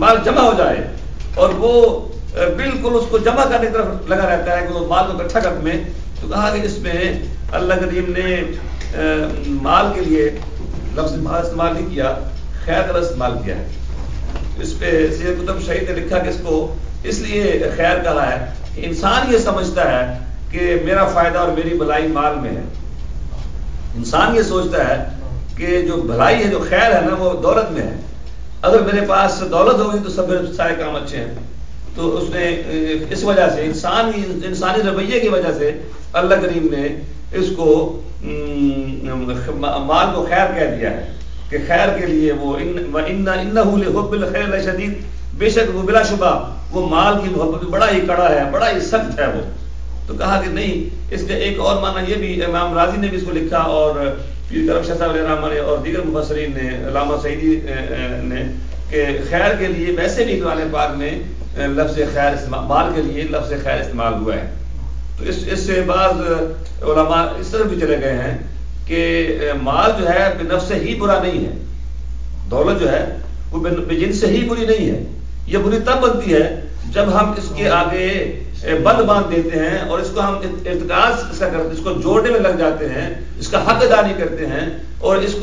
مال جمع ہو جائے، اور وہ بالکل اس کو جمع کرنے کی طرف لگا رہتا ہے کہ وہ مال کو اکٹھا کرنے میں۔ تو کہا کہ اس میں اللہ کریم نے مال کے لیے لفظ مال استعمال نہیں کیا، خیر کا استعمال کیا ہے۔ اس پہ سید قطب شہید نے لکھا کہ اس کو اس لیے خیر کہا ہے کہ انسان یہ سمجھتا ہے کہ میرا فائدہ اور میری بھلائی مال میں ہے. انسان یہ سوچتا ہے کہ جو بھلائی ہے، جو خیر ہے نا، وہ دولت میں ہے. اگر میرے پاس دولت ہوگی تو سب سارے کام اچھے ہیں. تو اس نے اس وجہ سے انسانی رویے کی وجہ سے اللہ کریم نے اس کو مال کو خیر کہہ دیا ہے کہ خیر کے لیے وہ انہ لحب الخیر لشدید، بے شک وہ بلا شبہ وہ مال کی محبت بڑا ہی کڑا ہے، بڑا ہی سخت ہے وہ. تو کہا کہ نہیں، اس کے ایک اور معنی یہ بھی امام راضی نے بھی اس کو لکھا اور پیر کرم شاہ صاحب علیہ اور دیگر مفسرین نے، علامہ سعیدی نے، کہ خیر کے لیے ویسے بھی قرآن پاک میں لفظ خیر استعمال، مال کے لیے لفظ خیر استعمال ہوا ہے. تو اس سے بعض علماء اس طرح بھی چلے گئے ہیں کہ مال جو ہے بنفس ہی برا نہیں ہے، دولت جو ہے وہ بجنس سے ہی بری نہیں ہے. یہ بری تب بنتی ہے جب ہم اس کے آگے بند باندھ دیتے ہیں اور اس کو ہم ارتکاز اس کا کرتے، اس کو جوڑنے میں لگ جاتے ہیں، اس کا حق ادا نہیں کرتے ہیں، اور اس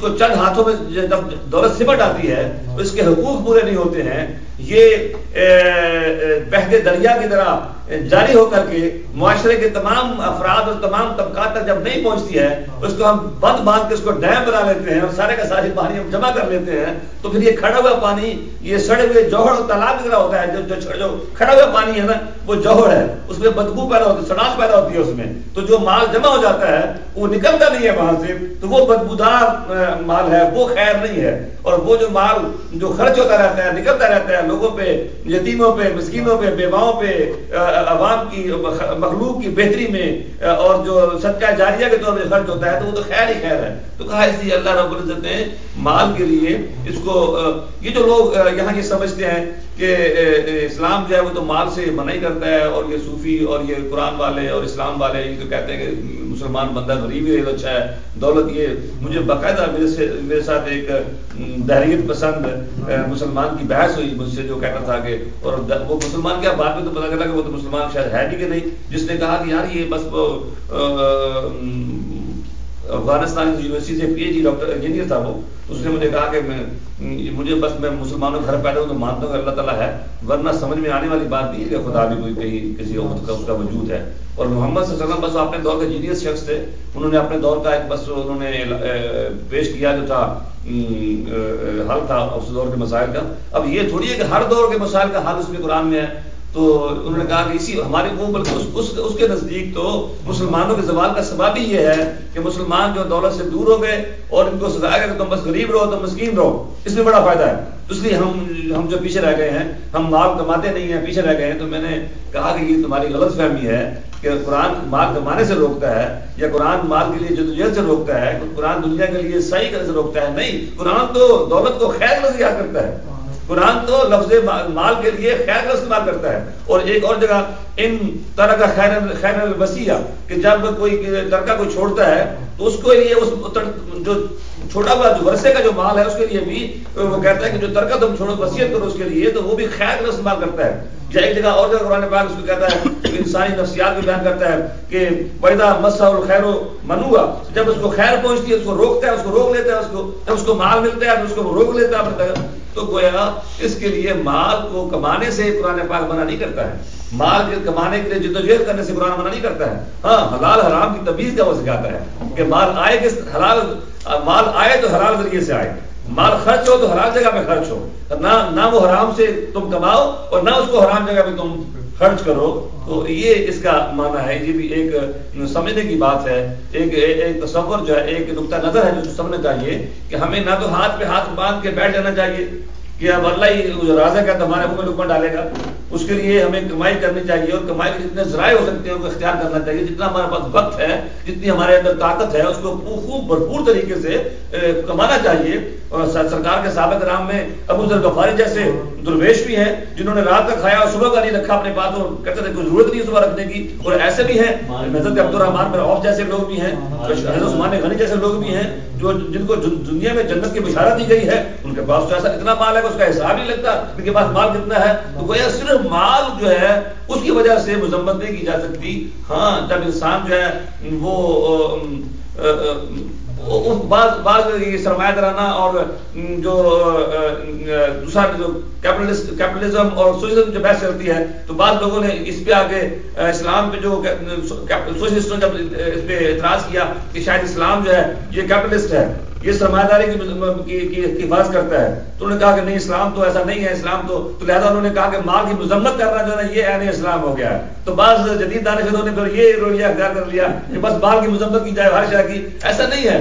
کو چند ہاتھوں میں جب دولت سمٹ آتی ہے تو اس کے حقوق پورے نہیں ہوتے ہیں. یہ بہتے دریا کی طرح جاری ہو کر کے معاشرے کے تمام افراد اور تمام طبقات تک جب نہیں پہنچتی ہے اس کو ہم بند باندھ کے اس کو ڈیم بنا لیتے ہیں اور سارے کا ساری پانی ہم جمع کر لیتے ہیں. تو پھر یہ کھڑا ہوا پانی، یہ سڑے ہوئے جوہر اور تالاب کی طرح ہوتا ہے. جو کھڑا ہوا پانی ہے نا وہ جوہر ہے، اس میں بدبو پیدا ہوتی ہے، سڑاس پیدا ہوتی ہے اس میں. تو جو مال جمع ہو جاتا ہے وہ نکلتا نہیں ہے وہاں سے، تو وہ بدبودار مال ہے، وہ خیر نہیں ہے. اور وہ جو مال جو خرچ ہوتا رہتا ہے، نکلتا رہتا ہے لوگوں پہ، یتیموں پہ، مسکینوں پہ، بیواؤں پہ، عوام کی، مخلوق کی بہتری میں، اور جو صدقہ جاریہ کے طور پہ خرچ ہوتا ہے، تو وہ تو خیر ہی خیر ہے. تو کہا اس لیے اللہ رب العزت نے مال کے لیے اس کو، یہ جو لوگ یہاں یہ سمجھتے ہیں کہ اسلام جو ہے وہ تو مال سے منع ہی کرتا ہے، اور یہ صوفی اور یہ قرآن والے اور اسلام والے یہ تو کہتے ہیں کہ مسلمان بندہ غریب ہی اچھا ہے، دولت. یہ مجھے باقاعدہ میرے ساتھ ایک دہریت پسند مسلمان کی بحث ہوئی مجھ سے، جو کہتا تھا کہ، اور وہ مسلمان کیا، بعد میں تو پتا چلا کہ وہ تو مسلمان شاید ہے بھی کہ نہیں، جس نے کہا کہ یار یہ بس وہ افغانستان کی یونیورسٹی سے P H D doctor engineer تھا وہ. اس نے مجھے کہا کہ مجھے بس میں مسلمانوں کے گھر پیدا ہوں تو مانتا ہوں کہ اللہ تعالیٰ ہے، ورنہ سمجھ میں آنے والی بات نہیں ہے کہ خدا بھی کوئی کہیں کسی امت کا اس کا وجود ہے. اور محمد صلی اللہ علیہ وسلم بس اپنے دور کے جینیس شخص تھے، انہوں نے اپنے دور کا ایک بس انہوں نے پیش کیا جو تھا حل تھا اس دور کے مسائل کا. اب یہ تھوڑی ہے کہ ہر دور کے مسائل کا حل اس میں قرآن میں ہے. تو انہوں نے کہا کہ اسی ہمارے وہ بلکہ اس کے نزدیک تو مسلمانوں کے زوال کا سبب ہی یہ ہے کہ مسلمان جو دولت سے دور ہو گئے اور ان کو سزایا گیا کہ تم بس غریب رہو، تم مسکین رہو، اس میں بڑا فائدہ ہے. اس لیے ہم جو پیچھے رہ گئے ہیں، ہم مال کماتے نہیں ہیں، پیچھے رہ گئے ہیں. تو میں نے کہا کہ یہ تمہاری غلط فہمی ہے کہ قرآن مال کمانے سے روکتا ہے یا قرآن مال کے لیے جدوجہد سے روکتا ہے، قرآن دنیا کے لیے صحیح کرنے سے روکتا ہے. نہیں، قرآن تو دولت کو خیر لفظ یاد کرتا ہے، قرآن تو لفظ مال کے لیے خیر کا استعمال کرتا ہے. اور ایک اور جگہ ان طرح کا خیر الوسیع، کہ جب کوئی ترکہ کوئی چھوڑتا ہے تو اس کے لیے اس جو چھوٹا ہوا جو ورثے کا جو مال ہے اس کے لیے بھی وہ کہتا ہے کہ جو ترکہ تم چھوڑو وصیت کرو اس کے لیے، تو وہ بھی خیر کا استعمال کرتا ہے. یا ایک جگہ اور جگہ قرآن پاک اس کو کہتا ہے، انسانی نفسیات بھی بیان کرتا ہے کہ وَإِذَا مَسَّهُ الْخَيْرُ مَنُوعًا، جب اس کو خیر پہنچتی ہے اس کو روکتا ہے، اس کو روک لیتا ہے، جب اس کو مال ملتا ہے تو اس کو روک لیتا ہے. تو گویا اس کے لیے مال کو کمانے سے قرآن پاک منع نہیں کرتا ہے، مال کے کمانے کے لیے جدوجہد کرنے سے قرآن منع نہیں کرتا ہے. ہاں، حلال حرام کی تمیز کا وہ سکھاتا ہے کہ مال آئے کہ مال آئے تو حلال ذریعے سے آئے، مال خرچ ہو تو حلال جگہ پہ خرچ ہو، نہ وہ حرام سے تم کماؤ اور نہ اس کو حرام جگہ پہ تم خرچ کرو. تو یہ اس کا معنی ہے. یہ بھی ایک سمجھنے کی بات ہے، ایک تصور جو ہے، ایک نقطہ نظر ہے جو سمجھنا چاہیے کہ ہمیں نہ تو ہاتھ پہ ہاتھ باندھ کے بیٹھ جانا چاہیے کہ اب اللہ ہی رازق ہے تو ہمارے منہ میں لقمہ ڈالے گا. اس کے لیے ہمیں کمائی کرنی چاہیے اور کمائی کے جتنے ذرائع ہو سکتے ہیں ان کو اختیار کرنا چاہیے. جتنا ہمارے پاس وقت ہے، جتنی ہمارے اندر طاقت ہے، اس کو خوب بھرپور طریقے سے کمانا چاہیے. اور سرکار کے سابق رام میں ابو ذر غفاری جیسے درویش بھی ہیں جنہوں نے رات کا کھایا اور صبح کا نہیں رکھا اپنے پاس، اور کہتے تھے کوئی ضرورت نہیں صبح رکھنے کی. اور ایسے بھی ہیں حضرت عبد الرحمان بن عوف جیسے لوگ بھی ہیں، حضرت عثمان غنی جیسے لوگ بھی ہیں جو جن کو دنیا میں جنت کی بشارت دی گئی ہے. ان کے پاس تو ایسا اتنا مال ہے کہ اس کا حساب نہیں لگتا ان کے پاس مال کتنا ہے. تو گویا صرف مال جو ہے اس کی وجہ سے مذمت نہیں کی جا سکتی. ہاں، جب انسان جو ہے وہ بعض یہ سرمایہ دارانہ اور جو دوسرا جو کیپٹلزم اور سوشلزم جو بحث چلتی ہے، تو بعض لوگوں نے اس پہ آگے اسلام پہ جو سوشلسٹوں نے جب اس پہ اعتراض کیا کہ شاید اسلام جو ہے یہ کیپٹلسٹ ہے، یہ سرمایہ داری کی حفاظت کرتا ہے، تو انہوں نے کہا کہ نہیں اسلام تو ایسا نہیں ہے، اسلام تو لہذا انہوں نے کہا کہ مال کی مذمت کرنا جو ہے یہ عین اسلام ہو گیا ہے۔ تو بعض جدید دانشوروں نے پھر یہ رویہ اختیار کر لیا کہ بس مال کی مذمت کی جائے ہر شے کی، ایسا نہیں ہے،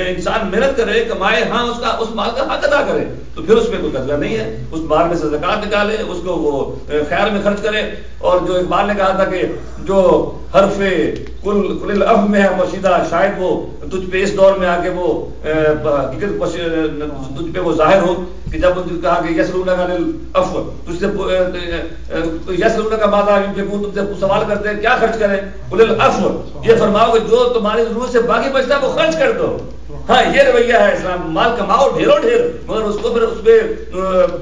انسان محنت کرے کمائے، ہاں اس مال کا حق ادا کرے، تو پھر اس میں کوئی قدر نہیں ہے، اس مال میں سے زکات نکالے، اس کو وہ خیر میں خرچ کرے۔ اور جو اقبال نے کہا تھا کہ جو حرف کل الف میں ہے پوشیدہ، شاید وہ تجھ پہ اس دور میں آ کے وہ حقیقت تجھ پہ وہ ظاہر ہو، کہ جب انہوں نے کہا کہ یسلونک عن العفو، تجھ سے یسلونک ماذا ينفقون، تم سے سوال کرتے ہیں کیا خرچ کریں، قل العفو، یہ فرماؤ کہ جو تمہاری ضرورت سے باقی بچتا ہے وہ خرچ کر دو۔ ہاں یہ رویہ ہے اسلام، مال کماؤ ڈھیروں ڈھیر، مگر اس کو پھر اس پہ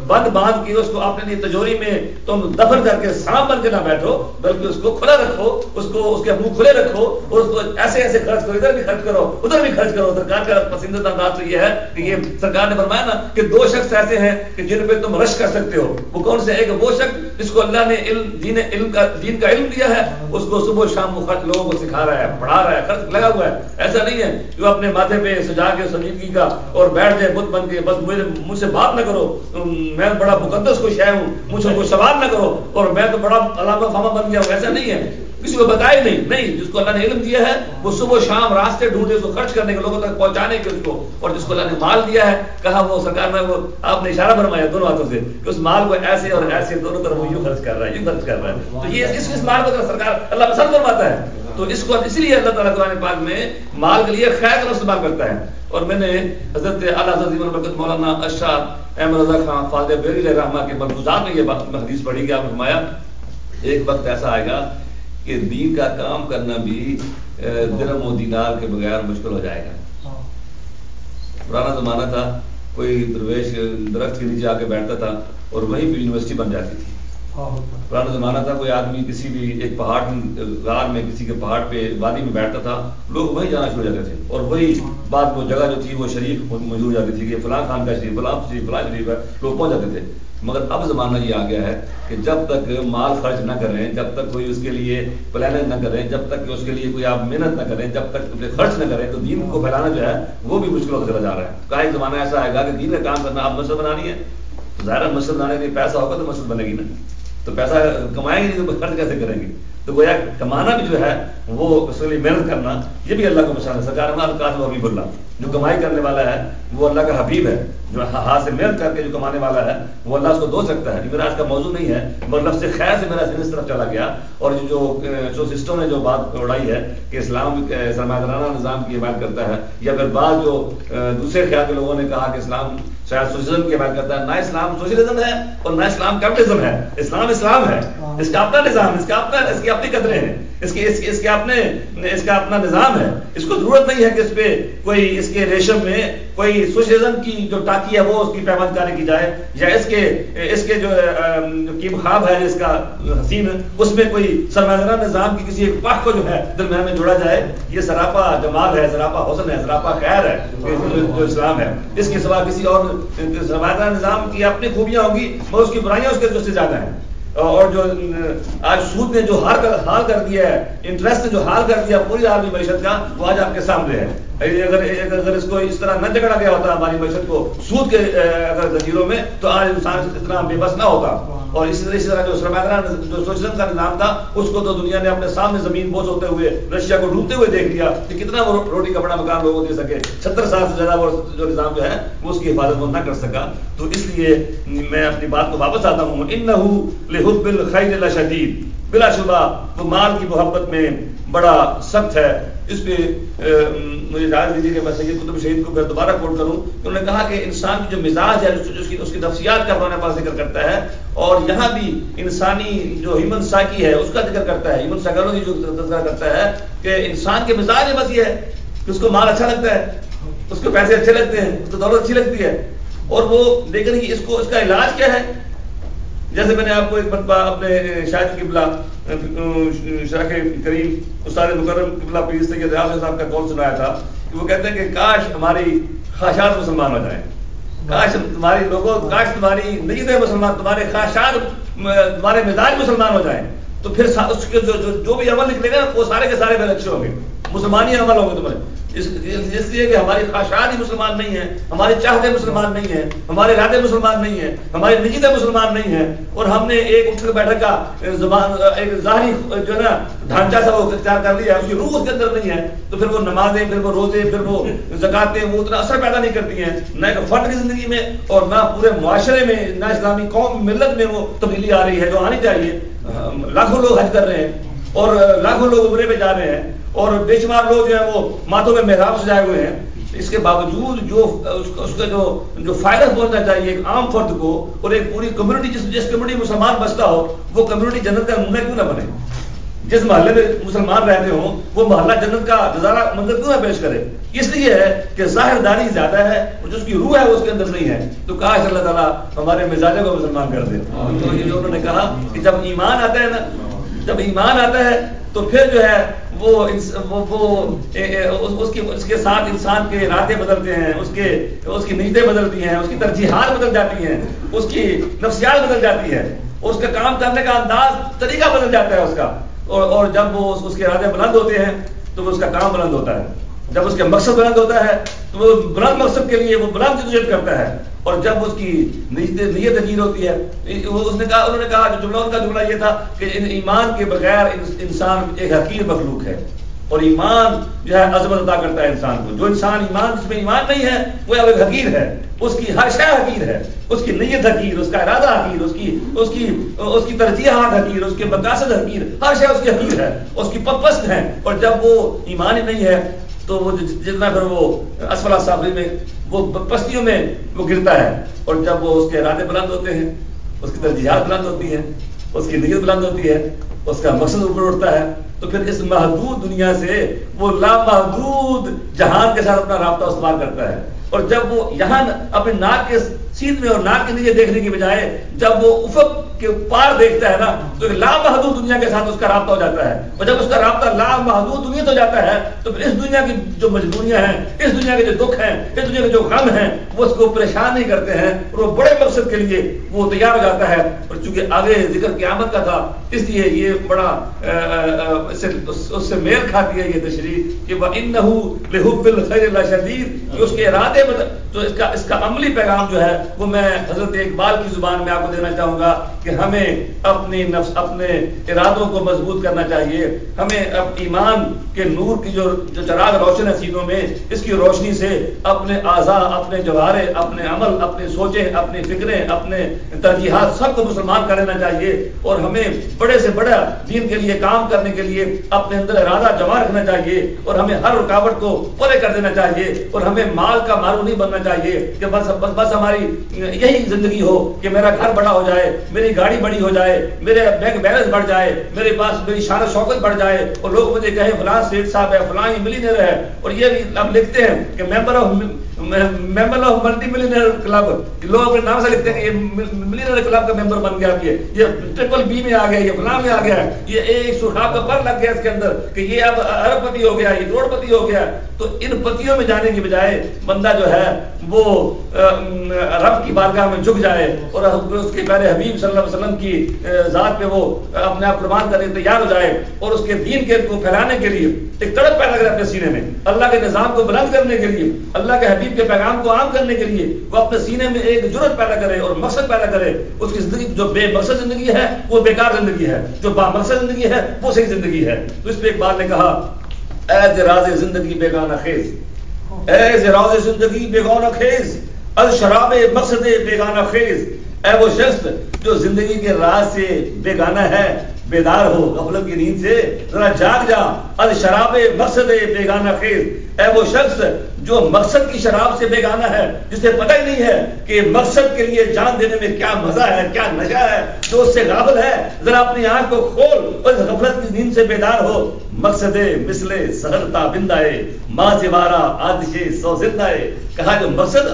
بند باندھ کے اس کو اپنے لیے تجوری میں تم دفن کر کے سانپ بن کے نہ بیٹھو، بلکہ اس کو کھلا رکھو، اس کے منہ کھلے رکھو، اور اس کو ایسے خرچ کرو، ادھر بھی خرچ کرو ادھر بھی خرچ کرو۔ سرکار کا پسندیدہ انداز تو یہ ہے کہ یہ سرکار نے فرمایا نا کہ دو شخص ایسے ہیں کہ جن پہ تم رشک کر سکتے ہو، وہ کون سے؟ ایک وہ شخص جس کو اللہ نے دین کا علم دیا ہے، اس کو صبح شام وہ خرچ لوگوں کو سکھا رہا ہے، پڑھا رہا ہے، خرچ لگا ہوا ہے۔ ایسا نہیں ہے جو اپنے ماتھے پہ سجا کے سنجیدگی کا اور بیٹھ جائے بت بن کے، بس مجھ سے بات نہ کرو، میں بڑا مقدس کو شے ہوں، مجھ سے کوئی سوال نہ کرو اور میں تو بڑا علامہ فامہ بن گیا ہوں۔ ایسا نہیں ہے، کسی کو بتائے نہیں، جس کو اللہ نے علم دیا ہے وہ صبح شام راستے ڈھونڈے اس کو خرچ کرنے کے، لوگوں تک پہنچانے کے اس کو، اور جس کو اللہ نے مال دیا ہے کہا وہ سرکار نے وہ آپ نے اشارہ فرمایا دونوں ہاتھوں سے کہ اس مال کو ایسے اور ایسے دونوں طرف وہ یوں خرچ کر رہا ہے، یوں خرچ کر رہا ہے، تو یہ اس مال کو سرکار اللہ پسند فرماتا ہے، تو اس کو اس لیے اللہ تعالیٰ قرآن پاک میں مال کے لیے خیر کا استعمال کرتا ہے۔ اور میں نے حضرت اعلیٰ حضرت مولانا اشرف احمد رضا خان فاضل بریلوی علیہ رحمہ کے ملفوظات میں یہ حدیث پڑھی کہ آپ نے فرمایا ایک وقت ایسا آئے گا کہ دین کا کام کرنا بھی درہم و دینار کے بغیر مشکل ہو جائے گا۔ پرانا زمانہ تھا، کوئی درویش درخت کے نیچے آ کے بیٹھتا تھا اور وہیں پہ یونیورسٹی بن جاتی تھی۔ پرانا زمانہ تھا، کوئی آدمی کسی بھی ایک پہاڑ غار میں کسی کے پہاڑ پہ وادی میں بیٹھتا تھا، لوگ وہیں جانا شروع ہو جاتے تھے، اور وہی بات وہ جگہ جو تھی وہ شریف موجود ہو جاتی تھی کہ فلاں خان کا شریف، فلاں شریف ہے، لوگ پہنچ جاتے تھے۔ مگر اب زمانہ یہ آ گیا ہے کہ جب تک مال خرچ نہ کریں، جب تک کوئی اس کے لیے پلاننگ نہ کریں، جب تک کہ اس کے لیے کوئی آپ محنت نہ کریں، جب تک خرچ نہ کریں، تو دین کو پھیلانا جو ہے وہ بھی مشکل ہوتا چلا جا رہا ہے۔ کہا ایک زمانہ ایسا آئے گا کہ دین کا کام کرنا، آپ مسجد بنانی ہے تو ظاہر مسجد بنانے کے لیے پیسہ ہوگا تو مسجد بنے گی نا، تو پیسہ کمائیں گے نہیں تو خرچ کیسے کریں گے؟ تو گویا کمانا بھی جو ہے وہ اس کے لیے محنت کرنا، یہ بھی اللہ کو پسند ہے۔ سرکار القاسم حبیب اللہ، جو کمائی کرنے والا ہے وہ اللہ کا حبیب ہے، جو ہاتھ سے محنت کر کے جو کمانے والا ہے وہ اللہ اس کو دو سکتا ہے۔ یہ میرا آج کا موضوع نہیں ہے، مگر لفظ خیر سے میرا اس طرف چلا گیا، اور جو سسٹم نے جو بات اڑائی ہے کہ اسلام سرمایہ دارانہ نظام کی حمایت کرتا ہے، یا پھر بعض جو دوسرے خیال کے لوگوں نے کہا کہ اسلام شاید سوشلزم کی حمایت کرتا ہے، نہ اسلام سوشلزم ہے اور نہ اسلام کیپٹلزم ہے، اسلام ہے، اس کا اپنا نظام، اس کی اپنی قدریں ہیں، اس کا اپنا نظام ہے۔ اس کو ضرورت نہیں ہے کہ اس پہ کوئی اس کے ریشم میں کوئی سوشلزم کی جو ٹاکی ہے وہ اس کی پیمائش کاری کی جائے، یا اس کے جو قیم خواب ہے اس کا حسین، اس میں کوئی سرمایہ نظام کی کسی ایک پاک کو جو ہے درمیان میں جوڑا جائے۔ یہ سراپا جمال ہے، سراپا حسن ہے، سراپا خیر ہے جو اسلام ہے۔ اس کے سوا کسی اور سرمایہ نظام کی اپنی خوبیاں ہوں گی مگر اس کی برائیاں اس کے سے زیادہ ہیں۔ اور جو آج سود نے جو حال کر دیا ہے، انٹرسٹ نے جو حال کر دیا پوری عالمی معیشت کا، وہ آج آپ کے سامنے ہے۔ اگر اس کو اس طرح نہ جگڑا گیا ہوتا ہماری معیشت کو سود کے اگر زنجیروں میں، تو آج انسان اتنا بے بس نہ ہوتا۔ اور اسی طرح جو سرمایہ جو سوشلزم کا نظام تھا، اس کو تو دنیا نے اپنے سامنے زمین بوجھ ہوتے ہوئے، رشیا کو ڈوبتے ہوئے دیکھ لیا کہ کتنا وہ روٹی کپڑا مکان لوگوں کو دے سکے۔ 76 سال سے زیادہ وہ جو نظام جو ہے وہ اس کی حفاظت وہ نہ کر سکا۔ تو اس لیے میں اپنی بات کو واپس آتا ہوں، انہ لحب الخیر لشدید، بلا شبہ وہ مال کی محبت میں بڑا سخت ہے۔ اس پہ مجھے اجازت دیجیے کہ میں سید قطب شہید کو پھر دوبارہ کوٹ کروں کہ انہوں نے کہا کہ انسان کی جو مزاج ہے، اس کی نفسیات کا قرآن پاک ذکر کرتا ہے، اور یہاں بھی انسانی جو ہیومن سائیکی ہے اس کا ذکر کرتا ہے، ہیومن سائیکالوجی جو ذکر کرتا ہے کہ انسان کے مزاج میں بس یہ ہے کہ اس کو مال اچھا لگتا ہے، اس کو پیسے اچھے لگتے ہیں، اس کو دولت اچھی لگتی ہے، اور وہ لیکن اس کا علاج کیا ہے؟ جیسے میں نے آپ کو ایک مرتبہ اپنے شاہد قبلہ شیخ کریم استاد مکرم قبلہ پیر سید اعظم صاحب کا قول سنایا تھا کہ وہ کہتے ہیں کہ کاش ہماری خواہشات مسلمان ہو جائیں، کاش تمہاری لوگوں، کاش تمہاری نیتیں مسلمان، تمہارے خواہشات، تمہارے مزاج مسلمان ہو جائیں، تو پھر اس کے جو بھی عمل نکلے گا وہ سارے کے سارے پھر اچھے ہوں گے، مسلمانی عمل ہوں گے تمہارے۔ اس لیے کہ ہماری خواہشات ہی مسلمان نہیں ہیں، ہماری چاہتیں مسلمان نہیں ہیں، ہمارے ارادے مسلمان نہیں ہیں، ہماری نیتیں مسلمان نہیں ہیں، اور ہم نے ایک اٹھک بیٹھک کا زبان، ایک ظاہری جو ہے نا ڈھانچہ سا وہ اختیار کر لیا، اس کی روح اس کے اندر نہیں ہے، تو پھر وہ نمازیں، پھر وہ روزے، پھر وہ زکاتیں وہ اتنا اثر پیدا نہیں کرتی ہیں، نہ ایک فرد کی زندگی میں اور نہ پورے معاشرے میں، نہ اسلامی قوم ملت میں وہ تبدیلی آ رہی ہے جو آنی چاہیے۔ لاکھوں لوگ حج کر رہے ہیں اور لاکھوں لوگ عمرے پہ جا رہے ہیں اور بے شمار لوگ جو ہیں وہ ماتھوں میں محراب سجائے ہوئے ہیں، اس کے باوجود جو اس کا جو فائدہ پہنچنا چاہیے ایک عام فرد کو اور ایک پوری کمیونٹی، جس کمیونٹی مسلمان بستا ہو وہ کمیونٹی جنت کا نمونہ کیوں نہ بنے؟ جس محلے میں مسلمان رہتے ہوں وہ محلہ جنت کا نظارہ منظر کیوں نہ پیش کرے؟ اس لیے ہے کہ ظاہر داری زیادہ ہے اور جو اس کی روح ہے وہ اس کے اندر نہیں ہے۔ تو کاش اللہ تعالیٰ ہمارے مزاجوں کو مسلمان کر دے۔ تو یہ انہوں نے کہا کہ جب ایمان آتا ہے نا، جب ایمان آتا ہے تو پھر جو ہے وہ اس کے ساتھ انسان کے ارادے بدلتے ہیں، اس کی نیتیں بدلتی ہیں، اس کی ترجیحات بدل جاتی ہیں، اس کی نفسیات بدل جاتی ہے، اس کا کام کرنے کا انداز، طریقہ بدل جاتا ہے اس کا، اور جب وہ اس کے ارادے بلند ہوتے ہیں تو اس کا کام بلند ہوتا ہے، جب اس کا مقصد بلند ہوتا ہے تو وہ بلند مقصد کے لیے وہ بلند جدوجہد کرتا ہے، اور جب اس کی نیت حقیر ہوتی ہے، انہوں نے کہا جو جملہ ان کا جملہ یہ تھا کہ ایمان کے بغیر انسان ایک حقیر مخلوق ہے، اور ایمان جو ہے عظمت عطا کرتا ہے انسان کو۔ جو انسان جس میں ایمان نہیں ہے وہ اب ایک حقیر ہے، اس کی ہر شے حقیر ہے، اس کی نیت حقیر، اس کا ارادہ حقیر، اس کی ترجیحات حقیر، اس کے مقاصد حقیر، ہر شے اس کی حقیر ہے، اس کی پست ہے۔ اور جب وہ ایمان ہی نہیں ہے تو وہ جتنا پھر وہ اسفل السافلین میں، وہ پستیوں میں وہ گرتا ہے، اور جب وہ اس کے ارادے بلند ہوتے ہیں، اس کی ترجیحات بلند ہوتی ہیں، اس کی نیت بلند ہوتی ہے، اس کا مقصد اوپر اٹھتا ہے، تو پھر اس محدود دنیا سے وہ لامحدود جہان کے ساتھ اپنا رابطہ استوار کرتا ہے۔ اور جب وہ یہاں اپنے ناک کے سیدھ میں اور ناک کے نیچے دیکھنے کی بجائے جب وہ افق کے پار دیکھتا ہے نا تو لامحدود دنیا کے ساتھ اس کا رابطہ ہو جاتا ہے، اور جب اس کا رابطہ لامحدود دنیا تو جاتا ہے تو پھر اس دنیا کی جو مجبوریاں ہیں، اس دنیا کے جو دکھ ہیں، اس دنیا کے جو غم ہیں وہ اس کو پریشان نہیں کرتے ہیں، اور وہ بڑے مقصد کے لیے وہ تیار ہو جاتا ہے۔ اور چونکہ آگے ذکر قیامت کا تھا اس لیے یہ بڑا اس سے میل کھاتی ہے یہ تشریح کہ وَإِنَّهُ لِحُبِّ الْخَيْرِ لَشَدِيدٌ، کہ اس کے ارادے تو اس کا عملی پیغام جو ہے وہ میں حضرت اقبال کی زبان میں آپ کو دینا چاہوں گا کہ ہمیں اپنے ارادوں کو مضبوط کرنا چاہیے، ہمیں ایمان کے نور کی جو چراغ روشن ہے سینوں میں، اس کی روشنی سے اپنے اعضاء، اپنے جوارے، اپنے عمل، اپنے سوچیں، اپنی فکریں، اپنے ترجیحات سب کو مسلمان کر لینا چاہیے، اور ہمیں بڑے سے بڑا دین کے لیے کام کرنے کے لیے اپنے اندر ارادہ جمع رکھنا چاہیے، اور ہمیں ہر رکاوٹ کو پورے کر دینا چاہیے، اور ہمیں مال کا مارو نہیں بننا چاہیے کہ بس ہماری یہی زندگی ہو کہ میرا گھر بڑا ہو جائے، میری گاڑی بڑی ہو جائے، میرے بینک بیلنس بڑھ جائے، میرے پاس میری شان و شوکت بڑھ جائے، اور لوگ مجھے کہیں فلاں سیٹ صاحب ہے، فلاں ہی ملینئر ہے، اور یہ بھی اب لکھتے ہیں کہ member of multi millionaire club, لوگ اپنے نام سے لکھتے ہیں کہ یہ ملینئر کلب کا ممبر بن گیا، یہ ٹرپل بی میں آ گیا، یہ فلاں میں آ گیا، یہ ایک سرخاب کا پر لگ گیا اس کے اندر کہ یہ اب ارب پتی ہو گیا، یہ کروڑ پتی ہو گیا۔ تو ان پتیوں میں جانے کی بجائے بندہ جو ہے وہ رب کی بارگاہ میں جھک جائے اور اس کے پیارے حبیب صلی اللہ علیہ وسلم کی ذات پہ وہ اپنے آپ قربان کرنے تیار ہو جائے، اور اس کے دین کو پھیلانے کے لیے ایک تڑپ پیدا کرے اپنے سینے میں، اللہ کے نظام کو بلند کرنے کے لیے، اللہ کے حبیب کے پیغام کو عام کرنے کے لیے وہ اپنے سینے میں ایک جرأت پیدا کرے اور مقصد پیدا کرے۔ اس کی زندگی جو بے مقصد زندگی ہے وہ بیکار زندگی ہے، جو با مقصد زندگی ہے وہ صحیح زندگی ہے۔ تو اس پہ ایک بات نے کہا، اے راز زندگی بیگانہ خیز، اے راز زندگی بیگانہ خیز، الشراب مقصد بیگانہ خیز، اے وہ شخص جو زندگی کے راز سے بیگانہ ہے، بیدار ہو غفلت کی نیند سے، ذرا جاگ جا، الشراب مقصد بیگانہ خیز، اے وہ شخص جو مقصد کی شراب سے بیگانہ ہے، جسے پتہ ہی نہیں ہے کہ مقصد کے لیے جان دینے میں کیا مزہ ہے، کیا نشہ ہے، جو اس سے غافل ہے، ذرا اپنی آنکھ کو کھول اور اس غفلت کی نیند سے بیدار ہو۔ مقصد مثل سحر تابندائے ماں زوارا آتش سو زندائے، کہا جو مقصد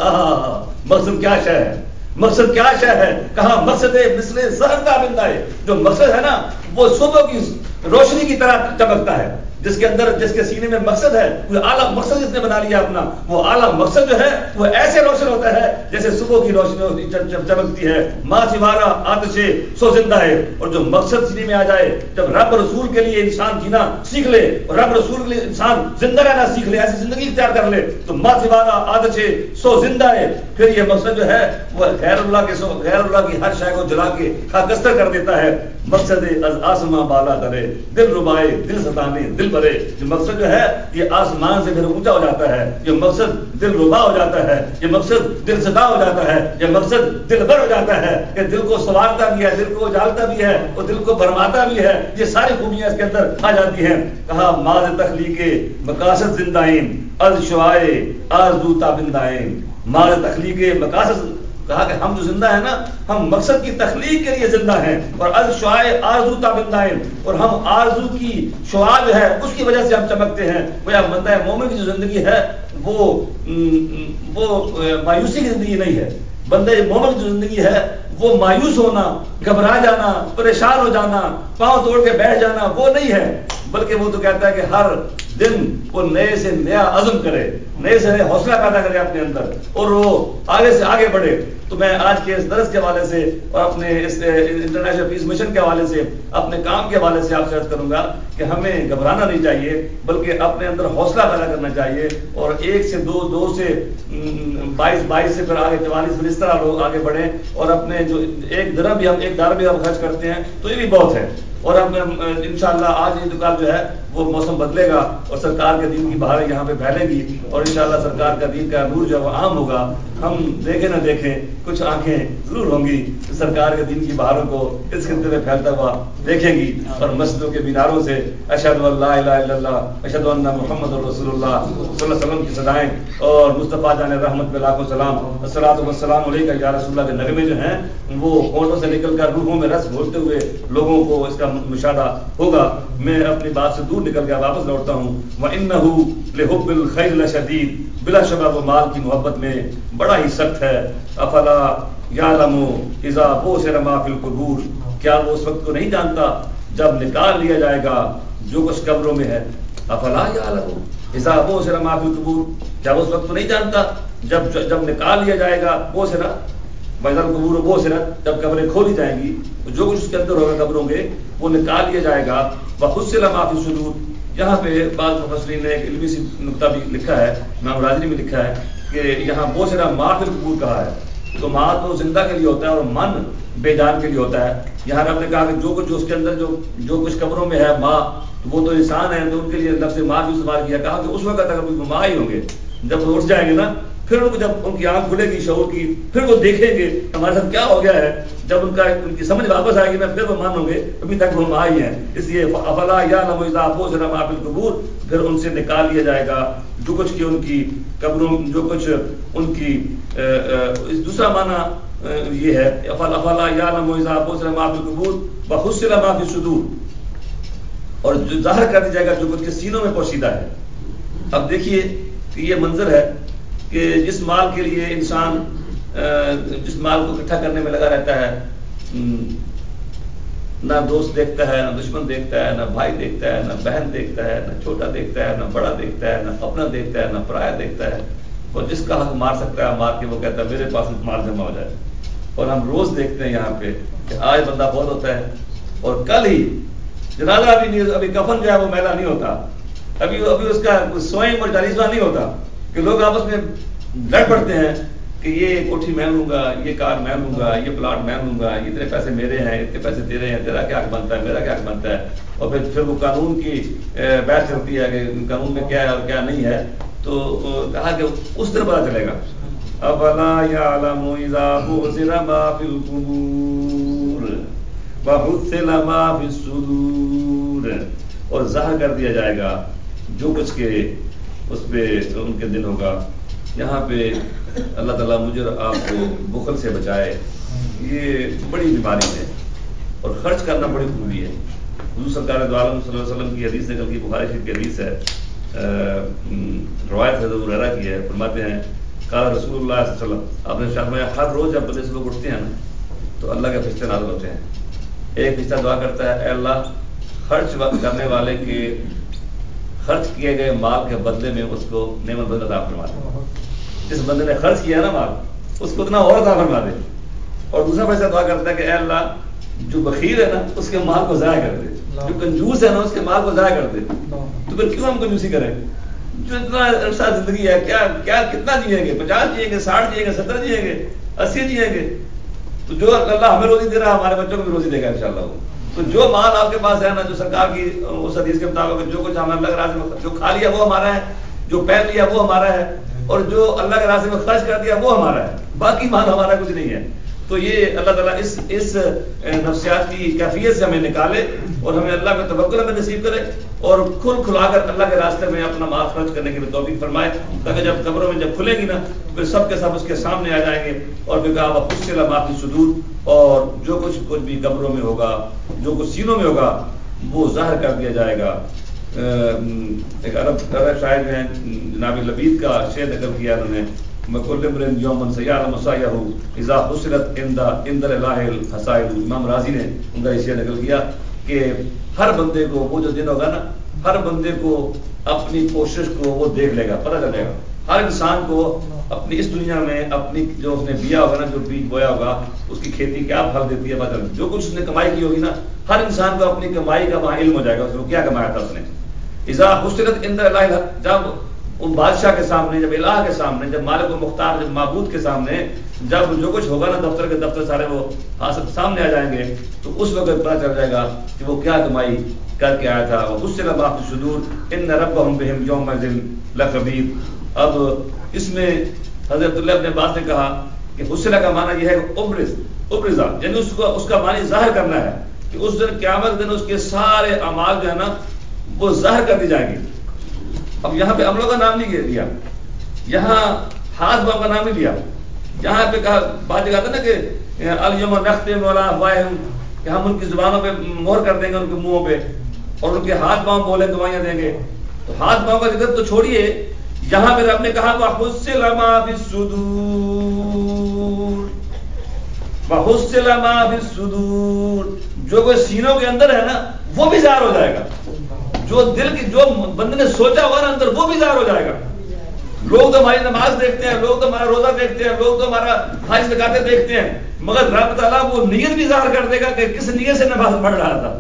مقصد کیا شے ہے، مقصد کیا شے ہے، کہا مقصد مثل سحر تابندائے، جو مقصد ہے نا وہ صبح کی روشنی کی طرح چمکتا ہے، جس کے اندر جس کے سینے میں مقصد ہے، وہ اعلیٰ مقصد جس نے بنا لیا اپنا، وہ اعلیٰ مقصد جو ہے وہ ایسے روشن ہوتا ہے جیسے صبح کی روشنی چمکتی ہے۔ ماں سوارا آتش سو زندہ ہے، اور جو مقصد سینے میں آ جائے، جب رب رسول کے لیے انسان جینا سیکھ لے اور رب رسول کے لیے انسان زندہ رہنا سیکھ لے، ایسی زندگی اختیار کر لے، تو ماں سوارا آتش سو زندہ ہے، پھر یہ مقصد جو ہے وہ غیر اللہ کی ہر شے کو جلا کے خاکستر کر دیتا ہے۔ مقصد از آسماں بالا کرے، دل ربائے دل ستانے دل بھرے، یہ مقصد جو ہے یہ آسمان سے پھر اونچا ہو جاتا ہے، یہ مقصد دل ربا ہو جاتا ہے، یہ مقصد دل ستا ہو جاتا ہے، یہ مقصد دل بھر ہو جاتا ہے کہ دل کو سنوارتا بھی ہے، دل کو اجالتا بھی ہے اور دل کو بھرماتا بھی ہے۔ یہ ساری خوبیاں اس کے اندر آ جاتی ہیں۔ کہا ماز تخلیق مقاصد زندائیں از شعائے آرزو تابندائیں، ماز تخلیق مقاصد، کہا کہ ہم جو زندہ ہیں نا، ہم مقصد کی تخلیق کے لیے زندہ ہیں، اور از شعائے آرزو تابندائیں، اور ہم آرزو کی شعاع جو ہے اس کی وجہ سے ہم چمکتے ہیں۔ گویا بندہ مومن کی جو زندگی ہے وہ مایوسی کی زندگی نہیں ہے، بندہ مومن کی جو زندگی ہے وہ مایوس ہونا، گھبرا جانا، پریشان ہو جانا، پاؤں توڑ کے بیٹھ جانا وہ نہیں ہے، بلکہ وہ تو کہتا ہے کہ ہر دن وہ نئے سے نیا عزم کرے، نئے سے نیا حوصلہ پیدا کرے اپنے اندر، اور وہ آگے سے آگے بڑھے۔ تو میں آج کے اس درس کے حوالے سے اور اپنے اس انٹرنیشنل پیس مشن کے حوالے سے، اپنے کام کے حوالے سے آپ سے عرض کروں گا کہ ہمیں گھبرانا نہیں چاہیے، بلکہ اپنے اندر حوصلہ پیدا کرنا چاہیے، اور 1 سے 2 سے 22 سے پھر آگے 44 پھر اس طرح لوگ آگے بڑھیں، اور اپنے جو 1 درہم بھی ہم 1 ڈالر بھی ہم خرچ کرتے ہیں تو یہ بھی بہت ہے۔ اور ہم انشاءاللہ آج یہ دکان جو ہے وہ موسم بدلے گا اور سرکار کے دین کی بہاریں یہاں پہ پھیلے گی، اور انشاءاللہ سرکار کا دین کا نور جو وہ عام ہوگا۔ ہم دیکھیں نہ دیکھیں کچھ آنکھیں ضرور ہوں گی سرکار کے دین کی بہاروں کو اس خطے میں پھیلتا ہوا دیکھیں گی، اور مسجدوں کے میناروں سے اشہد ان لا الہ الا اللہ اشہد ان محمد رسول اللہ صلی اللہ علیہ وسلم کی صدائیں اور مصطفیٰ جان رحمت پہ لاکھوں سلام الصلاۃ والسلام علیکہ یا رسول اللہ کے نغمے جو ہیں وہ ہونٹوں سے نکل کر روحوں میں رس گھولتے ہوئے لوگوں کو اس کا مشاہدہ ہوگا۔ میں اپنی بات سے دور نکل گیا واپس لوٹتا ہوں۔ وَإِنَّهُ لِحُبِّ الْخَيْرِ لَشَدِيدٌ، بلا شبہ وہ مال کی محبت میں بڑا ہی سخت ہے۔ افلا یعلم اذا بوسر ما فی القبور، کیا وہ اس وقت کو نہیں جانتا جب نکال لیا جائے گا جو کچھ قبروں میں ہے۔ افلا یعلم اذا بوسر ما فی القبور، کیا وہ اس وقت کو نہیں جانتا جب نکال لیا جائے گا، بوسرا وَإِذَا الْقُبُورُ بُعْثِرَتْ، جب قبریں کھولی جائیں گی تو جو کچھ اس کے اندر ہوگا قبروں کے وہ نکال لیا جائے گا۔ وَحُصِّلَ مَا فِي الصُّدُورِ، یہاں پہ بعض مفسرین نے ایک علمی سی نقطہ بھی لکھا ہے، امام راضی میں لکھا ہے کہ یہاں بوسرا ما فی القبور کہا ہے، تو ماں تو زندہ کے لیے ہوتا ہے اور من بے جان کے لیے ہوتا ہے۔ یہاں رب نے کہا کہ جو کچھ اس کے اندر جو کچھ قبروں میں ہے ماں، وہ تو انسان ہے، تو ان کے لیے لفظ ماں بھی استعمال کیا، کہا کہ اس وقت تک وہ ماں ہی ہوں گے، جب وہ اٹھ جائیں گے نا، پھر جب ان کی آنکھ کھلے گی شعور کی، پھر وہ دیکھیں گے ہمارے ساتھ کیا ہو گیا ہے، جب ان کی سمجھ واپس آئے گی نا پھر وہ مانوں گے، ابھی تک وہ ماں ہی ہیں۔ اس لیے افلا یعلم اذا بوسر ما فی القبور، پھر ان سے نکال لیا جائے گا جو کچھ کی ان کی قبروں، جو کچھ ان کی دوسرا معنی یہ ہے افلا یعلم اذا بوسر ما فی القبور وحصل ما فی الصدور، اور جو ظاہر کر دیا جائے گا جو کچھ کے سینوں میں پوشیدہ ہے۔ اب دیکھیے کہ یہ منظر ہے کہ جس مال کے لیے انسان جس مال کو اکٹھا کرنے میں لگا رہتا ہے، نہ دوست دیکھتا ہے، نہ دشمن دیکھتا ہے، نہ بھائی دیکھتا ہے، نہ بہن دیکھتا ہے، نہ چھوٹا دیکھتا ہے، نہ بڑا دیکھتا ہے، نہ اپنا دیکھتا ہے، نہ پرایا دیکھتا ہے، اور جس کا حق مار سکتا ہے مار کے وہ کہتا ہے میرے پاس مال جمع ہو جائے۔ اور ہم روز دیکھتے ہیں یہاں پہ کہ آج بندہ فوت ہوتا ہے اور کل ہی جنازہ ابھی کفن جو ہے وہ میلا نہیں ہوتا، ابھی اس کا سوئم اور جالیزہ نہیں ہوتا، کہ لوگ آپس میں لڑ پڑتے ہیں کہ یہ کوٹھی میں لوں گا، یہ کار میں لوں گا، یہ پلاٹ میں لوں گا، اتنے پیسے میرے ہیں، اتنے پیسے تیرے ہیں، تیرا کیا حق بنتا ہے، میرا کیا حق بنتا ہے، اور پھر وہ قانون کی بحث چلتی ہے کہ قانون میں کیا ہے اور کیا نہیں ہے۔ تو کہا کہ اس طرح پتا چلے گا۔ افلا یعلم اذا بؤثر ما فی القبور وحصل ما فی الصدور، اور ظاہر کر دیا جائے گا جو کچھ کے اس پہ ان کے دل ہوگا۔ یہاں پہ اللہ تعالیٰ مجھے اور آپ کو بخل سے بچائے، یہ بڑی بیماری ہے، اور خرچ کرنا بڑی خوبی ہے۔ حضور سرکار دو عالم صلی اللہ علیہ وسلم کی حدیث نقل کی، بخاری شریف کی حدیث ہے، روایت حضرت ابو ہریرہ کی ہے، فرماتے ہیں قال رسول اللہ صلی اللہ علیہ وسلم، آپ نے فرمایا ہر روز جب بندے سے لوگ اٹھتے ہیں نا تو اللہ کے فرشتے نازل ہوتے ہیں۔ ایک فرشتہ دعا کرتا ہے اے اللہ خرچ کرنے والے کے خرچ کیے گئے مال کے بدلے میں اس کو نعمت بدل عطا فرما دے. جس بندے نے خرچ کیا نا مال اس کو اتنا اور عطا فرما دے. اور دوسرا پیسہ دعا کرتا ہے کہ اے اللہ جو بخیل ہے نا اس کے مال کو ضائع کر دے, جو کنجوس ہے نا اس کے مال کو ضائع کر دے. تو پھر کیوں ہم کنجوسی کریں؟ جو اتنا عرصہ زندگی ہے کیا کتنا جیئیں گے؟ 50 جیئیں گے, 60 جیئیں گے, 70 جیئیں گے, 80 جیئیں گے. تو جو اللہ ہمیں روزی دے رہا ہے ہمارے بچوں کو بھی روزی دے گا انشاءاللہ. تو جو مال آپ کے پاس ہے نا, جو سرکار کی اس حدیث کے مطابق جو کچھ ہمیں اللہ کے راستے میں جو کھا لیا وہ ہمارا ہے, جو پہن لیا وہ ہمارا ہے, اور جو اللہ کے راستے میں خرچ کر دیا وہ ہمارا ہے. باقی مال ہمارا کچھ نہیں ہے. تو یہ اللہ تعالیٰ اس نفسیات کی کیفیت سے ہمیں نکالے اور ہمیں اللہ کا توکل ہمیں نصیب کرے اور کھل کھلا کر اللہ کے راستے میں اپنا مال خرچ کرنے کی توفیق فرمائے, تاکہ جب قبروں میں جب کھلے گی نا پھر سب کے سب اس کے سامنے آ جائیں گے. اور پھر کہا فصل ما فی الصدور, اور جو کچھ بھی قبروں میں ہوگا, جو کچھ سینوں میں ہوگا وہ ظاہر کر دیا جائے گا. ایک عرب شاعر جو ہیں جناب لبید کا شعر نقل کیا انہوں نے, مکل امرئ یوما سیعلم سعیہ اذا حصلت عند الہ الحصائل. امام راضی نے ان کا یہ شعر نقل کیا کہ ہر بندے کو وہ جو دن ہوگا نا, ہر بندے کو اپنی کوشش کو وہ دیکھ لے گا, پتہ چلے گا. ہر انسان کو اپنی اس دنیا میں اپنی جو اس نے بیا ہوگا نا, جو بیج بویا ہوگا اس کی کھیتی کیا پھل دیتی ہے پتہ چلے. جو کچھ اس نے کمائی کی ہوگی نا, ہر انسان کو اپنی کمائی کا وہاں علم ہو جائے گا اس نے کیا کمایا تھا اس نے. اذا حصلت عند الہ, جب ان بادشاہ کے سامنے, جب الہ کے سامنے, جب مالک و مختار, جب معبود کے سامنے, جب جو کچھ ہوگا نا دفتر کے دفتر سارے وہ سامنے آ جائیں گے, تو اس وقت پتہ چل جائے گا کہ وہ کیا کمائی کر کے آیا تھا. وحصل ما فی الصدور ان ربهم بهم یومئذ لخبیر. اب اس میں حضرت عبداللہ ابن عباس نے کہا کہ حصلہ کا معنی یہ ہے ابرزا, یعنی اس کا معنی ظاہر کرنا ہے کہ اس دن قیامت دن اس کے سارے اعمال جو ہے نا وہ ظاہر کر دی جائیں گے. اب یہاں پہ عملوں کا نام نہیں لیا, یہاں ہاتھ باؤں کا نام نہیں لیا. یہاں پہ کہا بات جگہ تھا نا کہ الیوم نختم علی افواہہم, کہ ہم ان کی زبانوں پہ مہر کر دیں گے, ان کے منہوں پہ, اور ان کے ہاتھ باؤں بولے گواہیاں دیں گے. تو ہاتھ باؤں کا ذکر تو چھوڑیے, یہاں پہ رب نے کہا وحصل ما فی الصدور, وحصل ما فی الصدور, جو کوئی سینوں کے اندر ہے نا وہ بھی ظاہر ہو جائے گا. جو دل کی, جو بندے نے سوچا ہوا نا اندر, وہ بھی ظاہر ہو جائے گا. لوگ تو ہماری نماز دیکھتے ہیں, لوگ تو ہمارا روزہ دیکھتے ہیں, لوگ تو ہمارا حج زکاتیں دیکھتے ہیں, مگر رب تعالیٰ وہ نیت بھی ظاہر کر دے گا کہ کس نیت سے نماز پڑھ رہا تھا,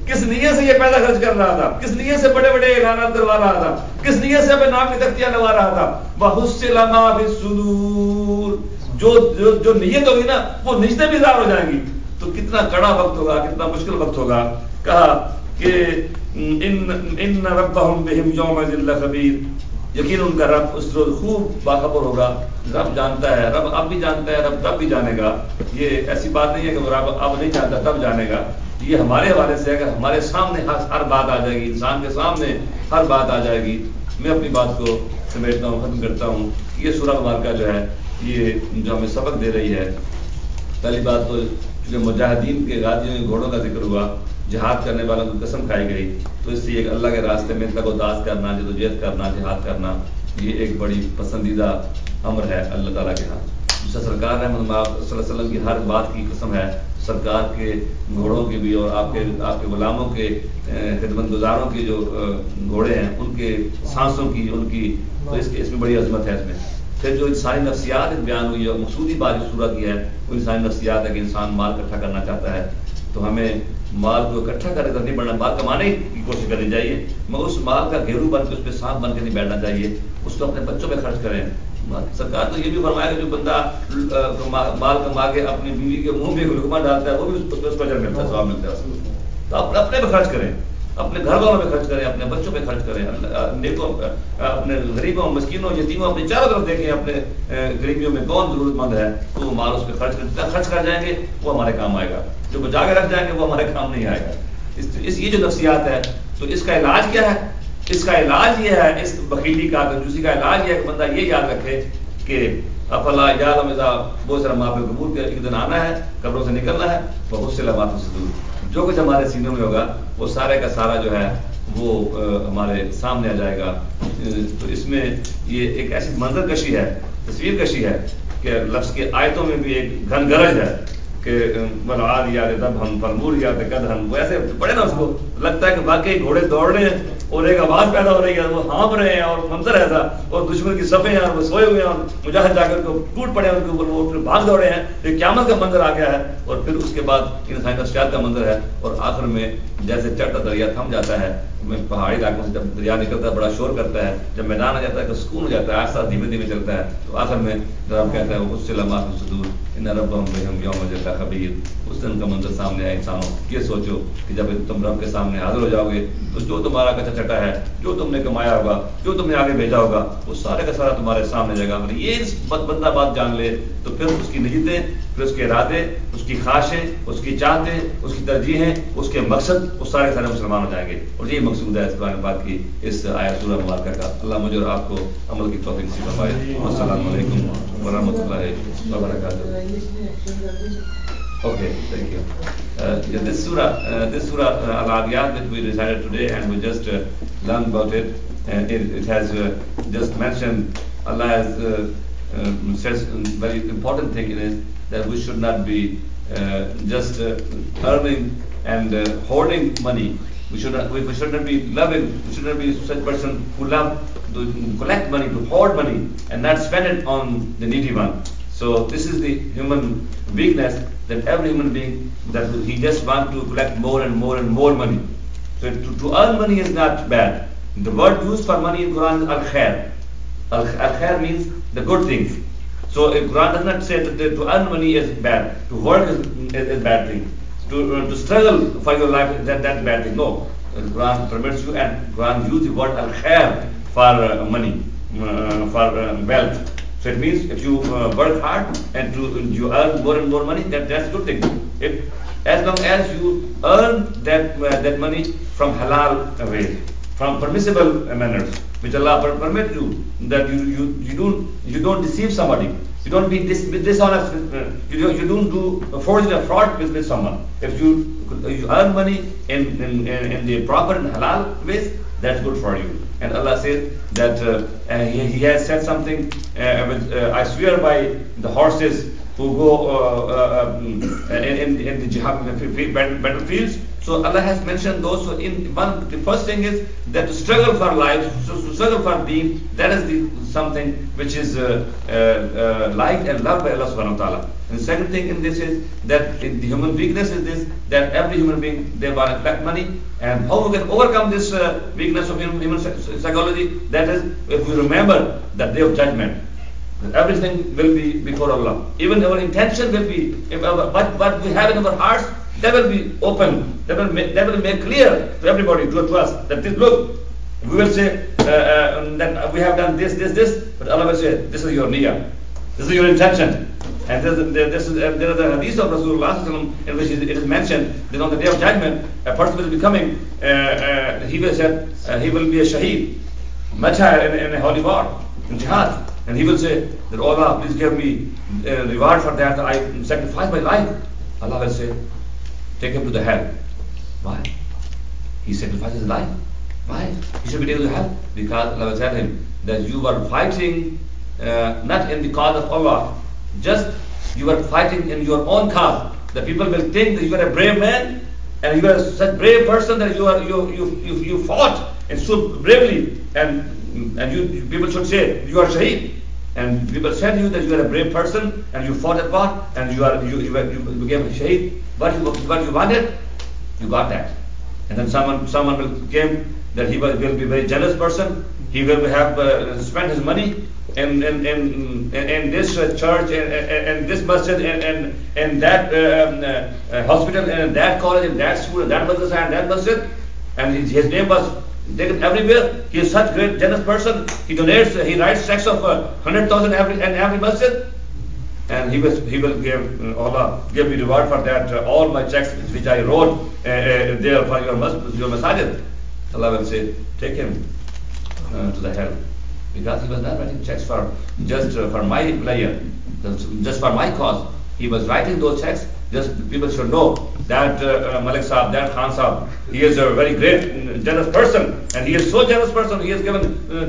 کس نیت سے یہ پیسہ خرچ کر رہا تھا, کس نیت سے بڑے بڑے اعلانات کروا رہا تھا, کس نیت سے اپنے نام کی تختیاں لگا رہا تھا. وحصل ما فی الصدور, جو نیت ہوگی نا وہ نیتیں بھی ظاہر ہو جائیں گی. تو کتنا کڑا وقت ہوگا, کتنا مشکل وقت ہوگا. کہا کہ ان ربهم بهم یومئذ لخبیر, یقین ان کا رب اس روز خوب باخبر ہوگا. رب جانتا ہے, رب اب بھی جانتا ہے, رب تب بھی جانے گا. یہ ایسی بات نہیں ہے کہ وہ رب اب نہیں جانتا تب جانے گا. یہ ہمارے حوالے سے اگر ہمارے سامنے ہر بات آ جائے گی, انسان کے سامنے ہر بات آ جائے گی. میں اپنی بات کو سمیٹتا ہوں, ختم کرتا ہوں. یہ سورہ مبارکہ جو ہے یہ جو ہمیں سبق دے رہی ہے, پہلی بات تو چونکہ مجاہدین کے غازیوں کے گھوڑوں کا ذکر ہوا, جہاد کرنے والوں کو قسم کھائی گئی, تو اس لیے اللہ کے راستے میں تک و داس کرنا, جدوجہد کرنا, جہاد کرنا, یہ ایک بڑی پسندیدہ امر ہے اللہ تعالیٰ کے ہاں. سرکار رحمۃ اللہ صلی اللہ علیہ وسلم کی ہر بات کی قسم ہے, سرکار کے گھوڑوں کی بھی اور آپ کے غلاموں کے خدمت گزاروں کے جو گھوڑے ہیں ان کے سانسوں کی, ان کی, تو اس میں بڑی عظمت ہے. اس میں پھر جو انسانی نفسیات بیان ہوئی ہے, مقصودی بات جو صورت کی ہے وہ انسانی نفسیات ہے کہ انسان مال اکٹھا کرنا چاہتا ہے. تو ہمیں مال کو اکٹھا کر کے نہیں بڑھنا, مال کمانے کی کوشش کرنی چاہیے, مگر اس مال کا گھیرو بن کے اس پہ سانپ بن کے نہیں بیٹھنا چاہیے. اس کو اپنے بچوں پہ خرچ کریں. سرکار تو یہ بھی فرمایا کہ جو بندہ مال کما کے اپنی بیوی کے منہ میں لقمہ ڈالتا ہے وہ بھی اس کو اجر ملتا ہے, ثواب ملتا ہے. تو اپنے پہ خرچ کریں, اپنے گھر والوں پہ خرچ کریں, اپنے بچوں پہ خرچ کریں, نیکوں, اپنے غریبوں, مسکینوں, یتیموں, اپنے چاروں طرف دیکھیں اپنے غریبیوں میں کون ضرورت مند ہے, تو وہ مال اس پہ خرچ کر جائیں گے, وہ ہمارے کام آئے گا. جو بچا کے رکھ جائیں گے وہ ہمارے کام نہیں آئے گا. یہ جو نفسیات ہے, تو اس کا علاج کیا ہے؟ اس کا علاج یہ ہے, اس بخیلی کا, کنجوسی کا علاج یہ ہے کہ بندہ یہ یاد رکھے کہ افلا یعلم اذا بعثر ما فی القبور, ایک دن آنا ہے, قبروں سے نکلنا ہے. وحصل ما فی الصدور, جو کچھ ہمارے سینوں میں ہوگا وہ سارے کا سارا جو ہے وہ ہمارے سامنے آ جائے گا. تو اس میں یہ ایک ایسی منظر کشی ہے, تصویر کشی ہے کہ لفظ کی آیتوں میں بھی ایک گھن گرج ہے کہ والعادیات ضبحا فالموریات قدحا, وہ ایسے پڑھے نا اس کو لگتا ہے کہ واقعی گھوڑے دوڑ رہے ہیں اور ایک آواز پیدا ہو رہی ہے، وہ ہانپ رہے ہیں اور منظر ایسا، اور دشمن کی صفیں ہیں اور وہ سوئے ہوئے ہیں اور مجاہد جا کر کو ٹوٹ پڑے ہیں ان کے اوپر، وہ بھاگ دوڑے ہیں. یہ قیامت کا منظر آ گیا ہے. اور پھر اس کے بعد انسانی نفسیات کا منظر ہے. اور آخر میں جیسے چڑھتا دریا تھم جاتا ہے، پہاڑی علاقوں سے جب دریا نکلتا ہے بڑا شور کرتا ہے، جب میدان آ جاتا ہے تو سکون ہو جاتا ہے، آہستہ دھیمے دھیمے چلتا ہے. تو آخر میں رب کہتا ہے وہ اس سے لمحہ صدور ان ربهم بهم یوم الجزا خبیر. اس دن کا منظر سامنے آئے. انسانوں یہ سوچو کہ جب تم رب کے سامنے حاضر ہو جاؤ گے تو جو تمہارا کچا چٹا ہے، جو تم نے کمایا ہوگا، جو تم نے آگے بھیجا ہوگا، وہ سارے کا سارا تمہارے سامنے جائے گا. اگر یہ بندہ بات جان لے تو پھر اس کی نیتیں، پھر اس کے ارادے، اس کی خواہشیں، اس کی چاہتیں، اس کی ترجیحیں، اس کے مقصد، وہ سارے سارے مسلمان ہو جائیں گے. اور یہی مقصود ہے اس قرآن پاک کی اس آیت سورہ مبارکہ کا. اللہ مجھے اور آپ کو عمل کی توفیق نصیب فرمائے. السلام علیکم ورحمۃ اللہ وبرکاتہ. Okay, thank you. This surah Al-Adiyat that we recited today, and we just learned about it. It has just mentioned, Allah has says a very important thing in it, that we should not be just earning and hoarding money. We should not be loving. We should not be such a person who love to collect money, to hoard money, and not spend it on the needy one. So this is the human weakness, that every human being, that he just wants to collect more and more and more money. So to earn money is not bad. The word used for money in Quran is al-khair. Al-khair means the good things. So if Quran does not say that to earn money is bad, to work is bad thing, to struggle for your life, that's bad thing. No, the Quran permits you, and Quran uses the word al-khair for money, for wealth. So it means if you work hard and you earn more and more money, that's a good thing. As long as you earn that money from halal ways, from permissible manners, which Allah permits you, that you don't deceive somebody, you don't be dishonest, you don't do forgery or fraud with someone. If you earn money in the proper and halal ways, that's good for you. And Allah says that He has said something, I swear by the horses who go in the jihad battlefields. So Allah has mentioned those. So the first thing is that to struggle for life, to struggle for deen, that is something which is liked and loved by Allah subhanahu wa ta'ala. And the second thing in this is that the human weakness is this, that every human being, they want to collect money. And how we can overcome this weakness of human psychology, that is if we remember that day of judgment, that everything will be before Allah. Even our intention will be, what we have in our hearts, that will be open, that will make clear to everybody, to us, that this, look, we will say that we have done this, but Allah will say, this is your niyyah, this is your intention. And there is a hadith of Rasulullah in which it is mentioned that on the day of judgment, a person will be coming, he will be a shaheed, martyr in a holy war, in jihad, and he will say that, oh Allah, please give me reward for that, I sacrificed my life. Allah will say, take him to the hell. Why? He sacrificed his life. Why? He should be taken to hell. Because Allah will tell him that you were fighting not in the cause of Allah, just you are fighting in your own cause. The people will think that you are a brave man, and you are such a brave person that you fought and stood bravely, and people should say you are shaheed. And people said to you that you are a brave person and you fought at war and you became a shaheed. What you wanted, you got that. And then someone will came that he will be a very generous person. He will have spent his money in this church and this masjid and that hospital and that college and that school and that madrasa and that masjid, and his name was taken everywhere. He is such great generous person. He donates, he writes checks of 100,000 every masjid, and he will give Allah give me reward for that. All my checks which I wrote there for your masajid, Allah will say, take him to the hell, because he was not writing checks for just for my pleasure, just for my cause. He was writing those checks. Just people should know that Malik Saab, that Khan Saab, he is a very great, generous person, and he is so generous person. He has given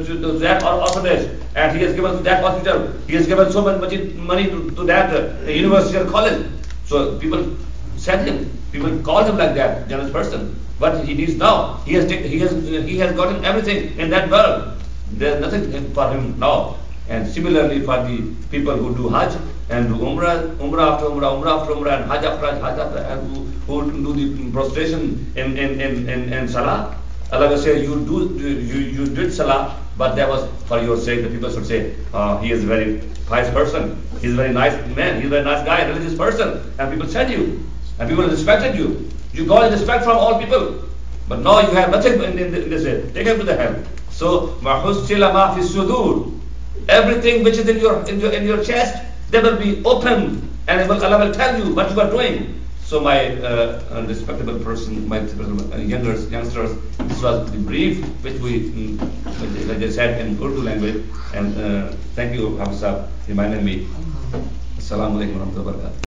to that orphanage, and he has given to that hospital. He has given so much money to that university or college. So people said him, people called him like that, generous person. what he needs now. He has gotten everything in that world. There is nothing for him now. And similarly for the people who do Hajj and do Umrah after Umrah, and Hajj after Hajj, and who do the prostration in Salah. Allah will say, you did Salah, but that was for your sake. The people should say, he is a very pious person, he is a very nice man, he is a very nice guy, a religious person, and people said you, and people respected you. You got respect from all people, but now you have nothing in this way. Take him to the hell. So, ma'hussila ma fi sudur. Everything which is in your chest, they will be open, and Allah will tell you what you are doing. So my respectable person, my youngsters, this was the brief which I said in Urdu language, and thank you, Hamza, reminding me. Assalamu alaikum warahmatullahi wabarakatuh.